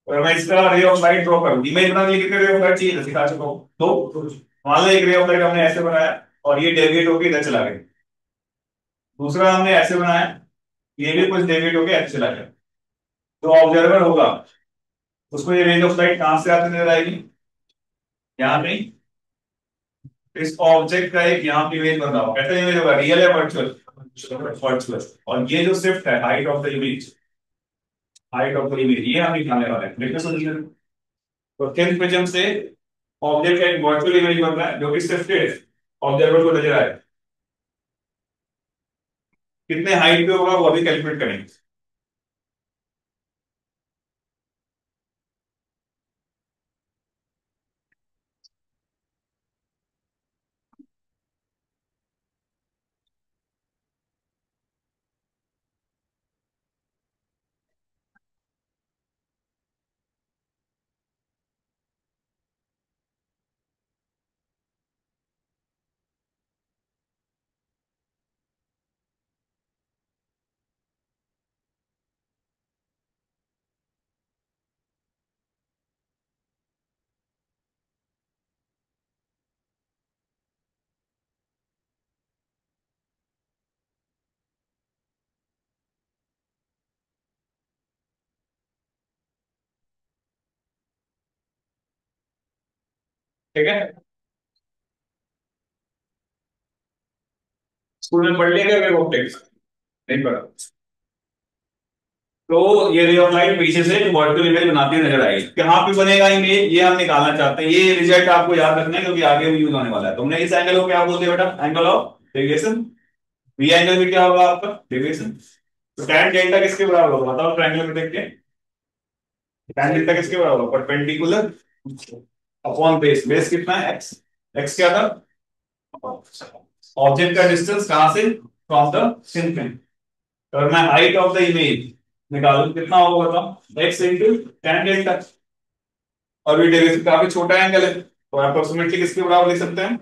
और मैं इसका रे ऑफ लाइट ड्रॉ करूँ, इमेज बनाने के लिए कितने रे ऑफ लाइट चाहिए दिखा चुका हूँ तो। मान लो एक रे ऑफ लाइट हमने ऐसे बनाया और ये डेविएट होकर इधर चला गया, दूसरा हमने ऐसे बनाया, ये भी कुछ डेविएट होकर ऐसे चला गया। जो ऑब्जर्वर होगा उसको ये रेंज ऑफ लाइट कहां से आती नजर आएगी, यहाँ नहीं, इस ऑब्जेक्ट का एक यहाँ पे इमेज बन रहा हो, कैसा इमेज होगा, रियल या वर्चुअल, वर्चुअल। और ये जो शिफ्ट है height of the image, height of the image ये हम निकालने वाले हैं, देखो समझिए। तो थिन प्रिज्म से ऑब्जेक्ट का एक वर्चुअल इमेज बन रहा है जो कि शिफ्टेड ऑब्जर्वर को नजर आए, कितने हाइट पे होगा वो अभी कैलकुलेट करेंगे। ठीक है, स्कूल में पढ़ लिया क्या वेव ऑप्टिक्स, नहीं पढ़ा, तो ये रे ऑफ लाइट पीछे से वर्चुअल इमेज बनाती हुई नजर आएगी। कहाँ पे बनेगा इमेज ये हम निकालना चाहते हैं, ये रिजल्ट आपको याद रखना है क्योंकि आगे भी यूज होने वाला है। तुमने इस एंगल को क्या बोलते हैं बेटा, angle of deviation, V angle भी क्या होगा आपका, डेविएशन। तो tan डेल्टा किसके बराबर होगा बताओ, ट्रायंगल में देख के tan डेल्टा किसके बराबर होगा, परपेंडिकुलर अपॉन बेस, बेस कितना है x, x क्या था, ऑब्जेक्ट का डिस्टेंस कहां से, फ्रॉम द सिंपल। अगर मैं हाइट ऑफ द इमेज निकालूं कितना होगा बताओ, x इंटू tan डेल्टा, और ये डेविएशन काफी छोटा एंगल है तो अप्रोक्सीमेटली किसके बराबर लिख सकते हैं,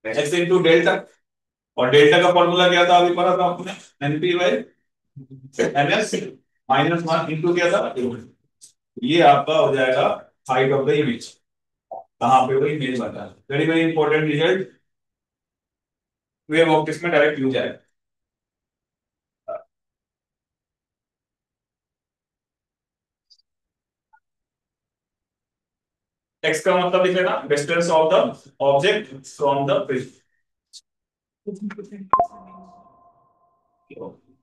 x इंटू डेल्टा। और डेल्टा का फॉर्मूला क्या था अभी पढ़ा था आपने, NP by NS minus one into क्या था, ये आपका हो जाएगा हाइट ऑफ द इमेज, कहां पे वो इमेज बन रहा है। Very very important result, wave optics में डायरेक्ट यूज आएगा। x का मतलब लिख लेना distance of the object from the prism.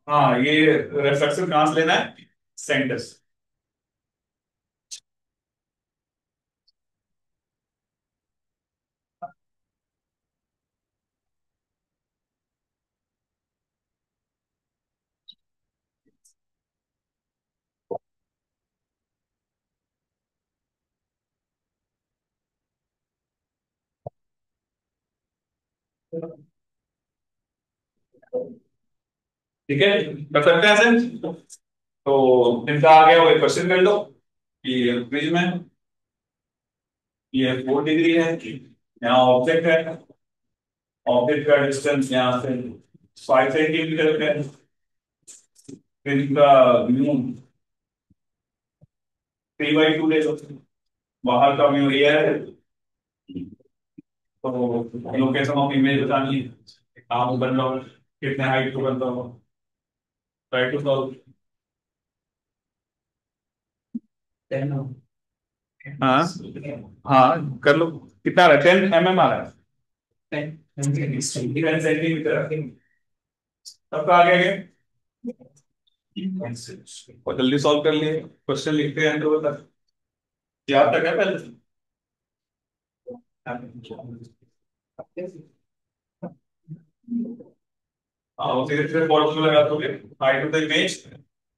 हाँ ये रिफ्लेक्शन कहां से लेना है, सेंटर से। ठीक है, कर सकते हैं ऐसे। तो इनका आ गया वो क्वेश्चन कर लो कि प्रिज्म है, ये 4 डिग्री है, यहाँ ऑब्जेक्ट है, ऑब्जेक्ट का डिस्टेंस यहाँ से 5 सेंटीमीटर है, फिर इनका म्यू 3/2 ले लो, बाहर का म्यू ये है, तो लोकेशन ऑफ इमेज बतानी है, कहाँ बन रहा हो, कितने हाइट को बन रहा हो, ट्राई टू सॉल्व। हाँ हाँ कर लो, कितना आ रहा है, 10 mm आ रहा है, 10 सेंटीमीटर, सबका आ गया और जल्दी सॉल्व कर लिए क्वेश्चन लिखते हैं तो तक याद तक है पहले। हाँ उसी से फॉर्मूला लगा दोगे, हाइट ऑफ द इमेज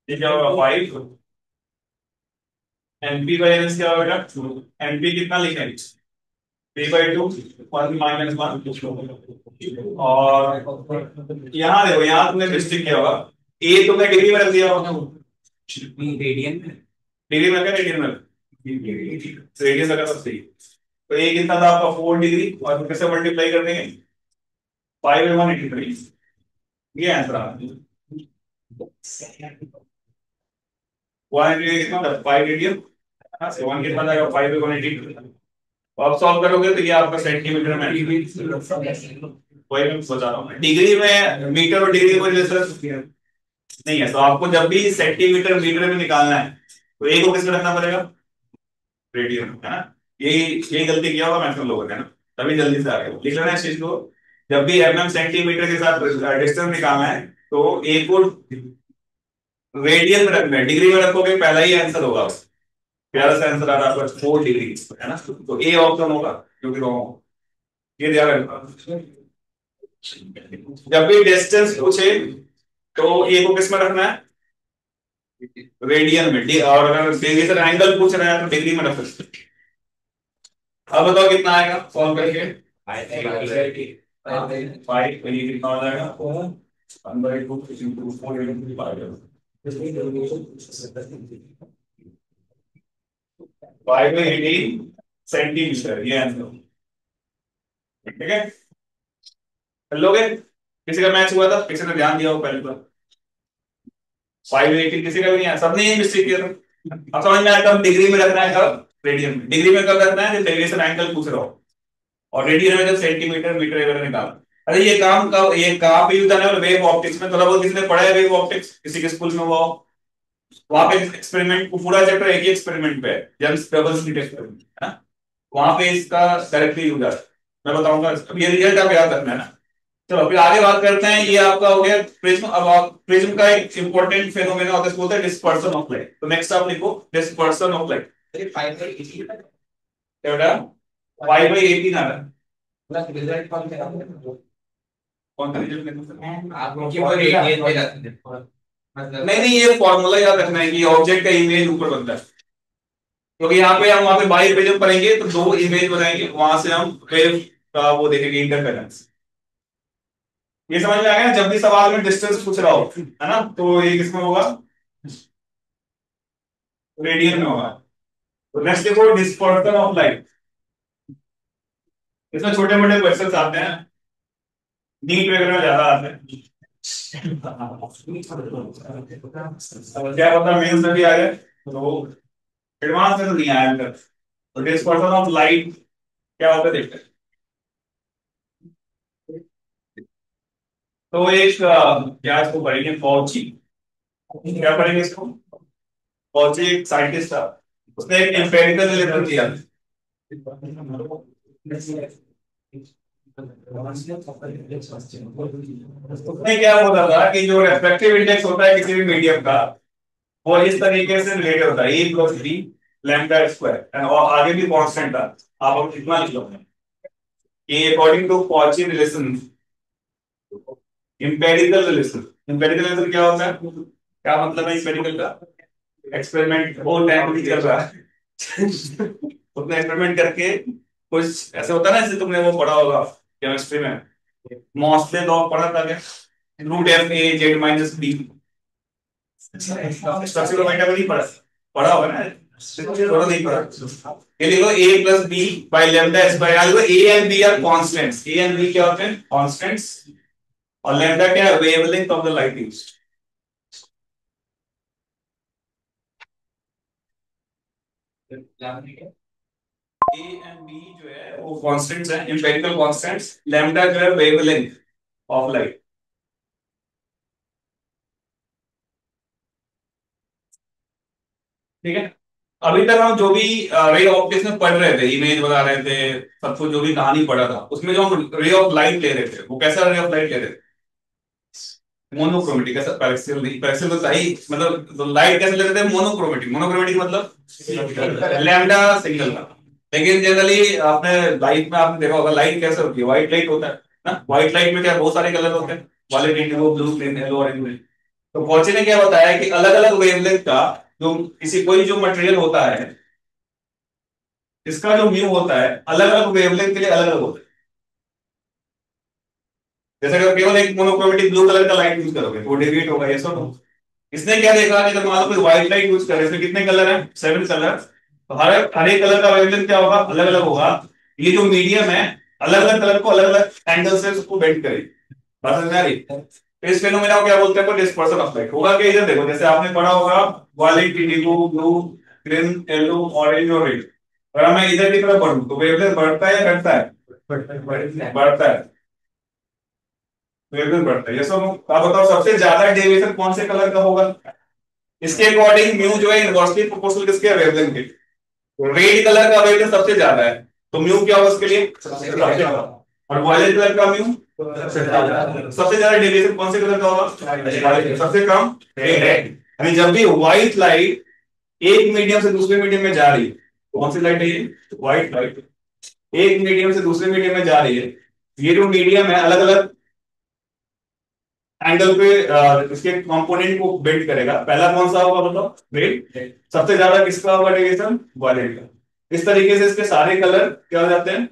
ये क्या होगा 5, एमपी बाई एन क्या होगा, एमपी कितना लिखेंगे, p/2 1 माइनस 1। और यहाँ देखो यहाँ तुमने मिस्टेक किया होगा, ए तुमने डिग्री में रख दिया होगा, रेडियन में, डिग्री में क्या, रेडियन में, रेडियन लगा सब सही। तो ए कितना था आपका 4 डिग्री और फिर से मल्टीप्लाई कर देंगे 5/183, ये आंसर आ रहा है। 180 मतलब 5 रेडियन, 1 के बाद आएगा 5/183। अब सॉल्व करोगे तो ये आपका सेंटीमीटर में, वही मैं बता रहा हूँ, डिग्री में मीटर और डिग्री को रिलेशन नहीं है, तो आपको जब भी सेंटीमीटर मीटर में निकालना है तो एक को किस में रखना पड़ेगा, रेडियन, है ना। ये गलती किया होगा मैक्सिमम लोगों ने ना, तभी जल्दी से आ गया, लिख लेना इस चीज को। जब भी सेंटीमीटर के साथ डिस्टेंस निकालना है तो एक को रेडियन में रखना है, डिग्री में रखोगे पहला ही आंसर होगा, प्यारा सा आंसर आ रहा है आपका 4 डिग्री, है ना, तो ए ऑप्शन होगा जो कि रॉन्ग होगा, ये ध्यान रखना। जब भी डिस्टेंस पूछे तो ए को किस में रखना है, रेडियन में, और अगर डिग्री से एंगल पूछ रहे हैं तो डिग्री में रख सकते हैं। अब बताओ कितना आएगा सॉल्व करके, 5 कितना हो जाएगा, 1/2 into 4 into 5 5/18 सेंटीमीटर, ये आंसर, ठीक है। कर लोगे, किसी का मैच हुआ था, किसी ने ध्यान दिया हो पहले बार, 5/18 किसी का भी नहीं आया, सबने ये मिस्टेक किया था। अब समझ में आया कब डिग्री में रखना है, कब रेडियन में, डिग्री में कब रखना है जब डेविएशन एंगल पूछ रहा हो, और रेडियन में जब सेंटीमीटर मीटर वगैरह निकाल। अरे ये काम कब, ये कहाँ पे यूज है, वेव ऑप्टिक्स में, थोड़ा बहुत किसी ने पढ़ा है वेव ऑप्टिक्स, किसी के स्कूल में वो, वहां पे एक्सपेरिमेंट को पूरा चैप्टर एक ही एक्सपेरिमेंट पे है, जेम्स डबल स्लिट एक्सपेरिमेंट, है ना, वहां पे इसका डायरेक्टली यूज है, मैं बताऊंगा। अब ये रिजल्ट आप याद रखना है ना। चलो फिर आगे बात करते हैं, ये आपका हो गया प्रिज्म। अब आप प्रिज्म का एक इंपॉर्टेंट फेनोमेना होता है, इसको बोलते हैं डिस्पर्सन ऑफ लाइट। तो नेक्स्ट आप लिखो डिस्पर्सन ऑफ लाइट, क्या बेटा 5/18 आ रहा है, कौन सा रिजल्ट, नहीं नहीं ये फॉर्मूला याद रखना है कि ऑब्जेक्ट का इमेज ऊपर बनता है, क्योंकि यहाँ पे हम वहां पे बाई पे जब पढ़ेंगे तो दो इमेज बनाएंगे, वहां से हम वेव का वो देखेंगे इंटरफेरेंस। ये समझ में आ गया, जब भी सवाल में डिस्टेंस पूछ रहा हो, है ना, तो ये किसमें होगा, रेडियन में होगा। तो नेक्स्ट देखो डिस्पर्सन ऑफ लाइट, इसमें छोटे मोटे क्वेश्चन आते हैं, नीट वगैरह में ज्यादा आते हैं, अब क्या पता मेंस में भी आ जाए, तो एडवांस में तो नहीं आया अभी तक। तो डिस्पर्सन ऑफ लाइट क्या होता है देखते हैं। तो एक क्या इसको पढ़ेंगे, फौजी, क्या पढ़ेंगे इसको, फौजी एक साइंटिस्ट था, उसने एक एम्पिरिकल रिलेशन किया। उसने क्या बोला था कि जो रेफ्रेक्टिव इंडेक्स होता है किसी भी मीडियम का, वो इस तरीके से रिलेटेड होता है, E+B लैम्डा स्क्वायर, और आगे भी कांस्टेंट था, आप अब इतना लिख लो कि according to Cauchy relation, empirical relation, empirical relation क्या होता है, क्या मतलब है इंपेरिकल का, एक्सपेरिमेंट वो टाइम भी चल रहा है उसने एक्सपेरिमेंट करके कुछ ऐसे होता है ना, जैसे तुमने वो पढ़ा होगा केमिस्ट्री में, मॉसले लॉ पढ़ा था क्या, √FA(Z-B), स्ट्रक्चरल बाइट नहीं पढ़ा, पढ़ा होगा ना, थोड़ा नहीं पढ़ा। ये देखो A+B/λ², याद रखो A and B are constants, A and B क्या होते हैं, कांस्टेंट्स, और लैम्डा क्या है, wavelength of the light used. A and B जो है वो कांस्टेंट्स हैं, एम्पिरिकल कांस्टेंट्स, लैम्डा जो है वेवलेंथ ऑफ लाइट। ठीक है, अभी तक हम जो भी रे ऑप्टिक्स में पढ़ रहे थे, इमेज बना रहे थे, सब कुछ जो भी कहानी पढ़ा था, उसमें जो हम रे ऑफ लाइट ले रहे थे वो कैसा रे ऑफ लाइट ले रहे थे, मोनोक्रोमेटिक, ऐसा पैरेक्सियल नहीं, पैरेक्सियल तो सही, मतलब तो लाइट कैसे ले रहे थे, मोनोक्रोमेटिक, मोनोक्रोमेटिक मतलब लैम्डा सिंगल का। लेकिन जनरली आपने लाइट में आपने देखा होगा लाइट कैसे होती है, व्हाइट लाइट होता है ना, व्हाइट लाइट में क्या बहुत सारे कलर होते हैं, violet, indigo, blue, green, yellow, orange. तो कॉची ने क्या बताया कि अलग अलग वेवलेंथ का जो किसी कोई जो मटेरियल होता है, इसका जो म्यू होता है अलग अलग वेवलेंथ के लिए अलग अलग होता है। जैसे अगर केवल एक मोनोक्रोमेटिक ब्लू कलर का लाइट यूज करोगे तो वो डेविएट होगा, ये सब। इसने क्या देखा कि अगर मान लो कोई व्हाइट लाइट यूज करे, इसमें कितने कलर हैं, 7 कलर, तो हर हर एक कलर का वेवलेंथ क्या होगा, अलग अलग होगा। ये जो मीडियम है अलग अलग कलर को अलग अलग एंगल से उसको बेंड करेगी। बात समझ में आ रही? तो इस फेनोमेना को क्या बोलते हैं? Dispersion of light. होगा क्या, इधर देखो, जैसे आपने पढ़ा होगा violet, indigo, blue, green, yellow, orange और रेड। अगर मैं इधर की तरफ बढ़ूं तो वेवलेंथ बढ़ता है या घटता है? बढ़ता है। वेवलेंथ बढ़ता है। ये सब आप बताओ, सबसे ज्यादा डेविएशन कौन से कलर का होगा? इसके अकॉर्डिंग म्यू जो है इनवर्सली प्रोपोर्शनल किसके? वेवलेंथ के। रेड कलर का वेवलेंथ सबसे ज्यादा है, तो म्यू क्या होगा उसके लिए? सबसे ज्यादा। और वायलेट कलर का म्यू सबसे ज्यादा डेविएशन कौन से कलर का होगा? सबसे कम रेड है। यानी जब भी व्हाइट लाइट एक मीडियम से दूसरे मीडियम में जा रही है, कौन सी लाइट है ये? व्हाइट लाइट एक मीडियम से दूसरे मीडियम में जा रही है। ये जो मीडियम है अलग अलग एंगल पे इसके कंपोनेंट को बेंड करेगा। पहला कौन सा होगा बताओ? रेड। सबसे ज्यादा किसका होगा डेविएशन? वायलेट का। इस तरीके से इसके सारे कलर क्या हो जाते हैं?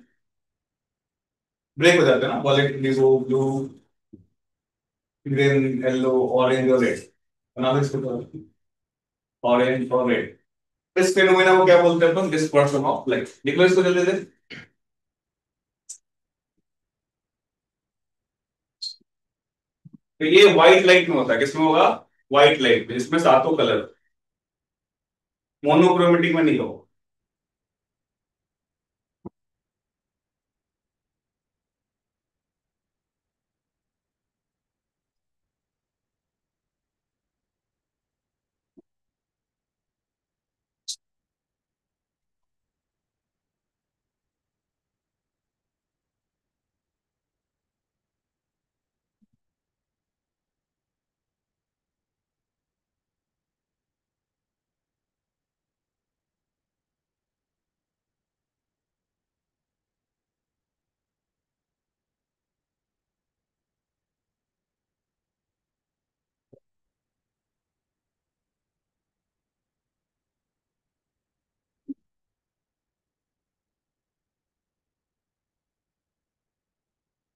ब्रेक हो जाते हैं ना। Violet, indigo, blue, green, yellow, orange और रेड। बना दो इसको, ऑरेंज और रेड। इस फेनोमेना को क्या बोलते हैं अपन? Dispersion of light. निकलो इसको जल्दी से। तो ये व्हाइट लाइट में होता है। किसमें होगा? व्हाइट लाइट में, इसमें सातों कलर। मोनोक्रोमेटिक में नहीं होगा।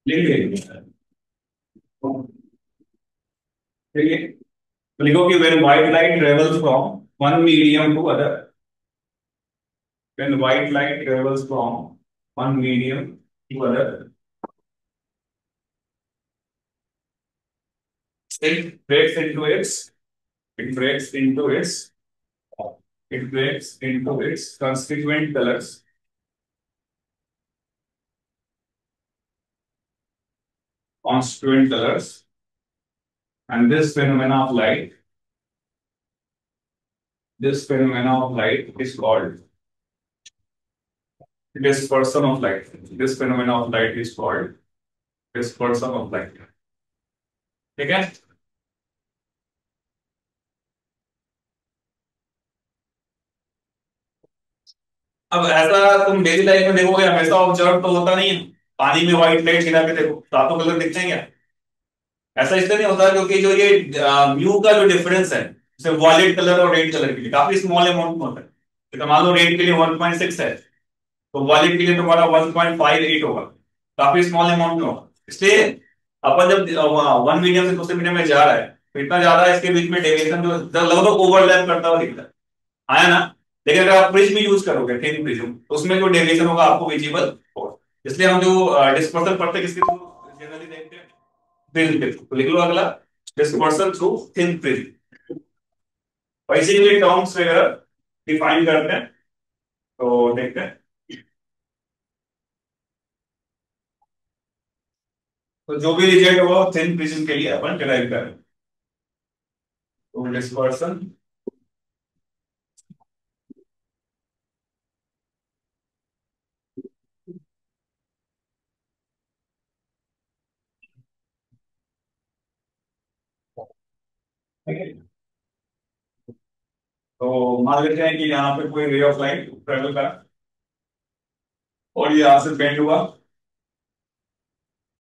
लिख लेंगे। ठीक है, तो लिखो कि when white light travels from one medium to other, when white light travels from one medium to other, it breaks into its it breaks into its it breaks into its constituent colors, and this phenomena of light is called dispersion of light. This phenomena of light is called dispersion of light. ठीक है? अब ऐसा तुम daily life में देखोगे, हमेशा observe तो होता नहीं है। पानी में व्हाइट लाइट गिरा के देखो, सातों कलर दिखते हैं क्या? ऐसा इसलिए नहीं होता क्योंकि जो ये म्यू का जो डिफरेंस है, जैसे वॉलेट कलर और रेड कलर के लिए काफी स्मॉल अमाउंट में होता है। तो मान लो रेड के लिए 1.6 है, तो वॉलेट के लिए तुम्हारा 1.58 होगा। काफी स्मॉल अमाउंट में होगा। इसलिए अपन जब वन मीडियम से दूसरे मीडियम में जा रहा है तो इतना ज्यादा इसके बीच में डेविएशन जो लगभग ओवरलैप करता हुआ दिखता है, आया ना? लेकिन अगर आप प्रिज्म यूज करोगे, थिन प्रिज्म, तो उसमें जो डेविएशन होगा आपको विजिबल होगा। इसलिए हम जो डिस्पर्सल पढ़ते हैं किसके थ्रू जनरली देखते हैं? प्रिज्म के थ्रू। तो लिख लो अगला, डिस्पर्सल थ्रू थिन प्रिज्म। और इसी के लिए टर्म्स वगैरह डिफाइन करते हैं, तो देखते हैं। तो जो भी रिजल्ट होगा वो थिन प्रिज्म के लिए अपन डिराइव करें। तो डिस्पर्सन ठीक है। तो मान लेते हैं कि यहाँ पे कोई रे ऑफ लाइट ट्रेवल करा और ये यहां से बेंड हुआ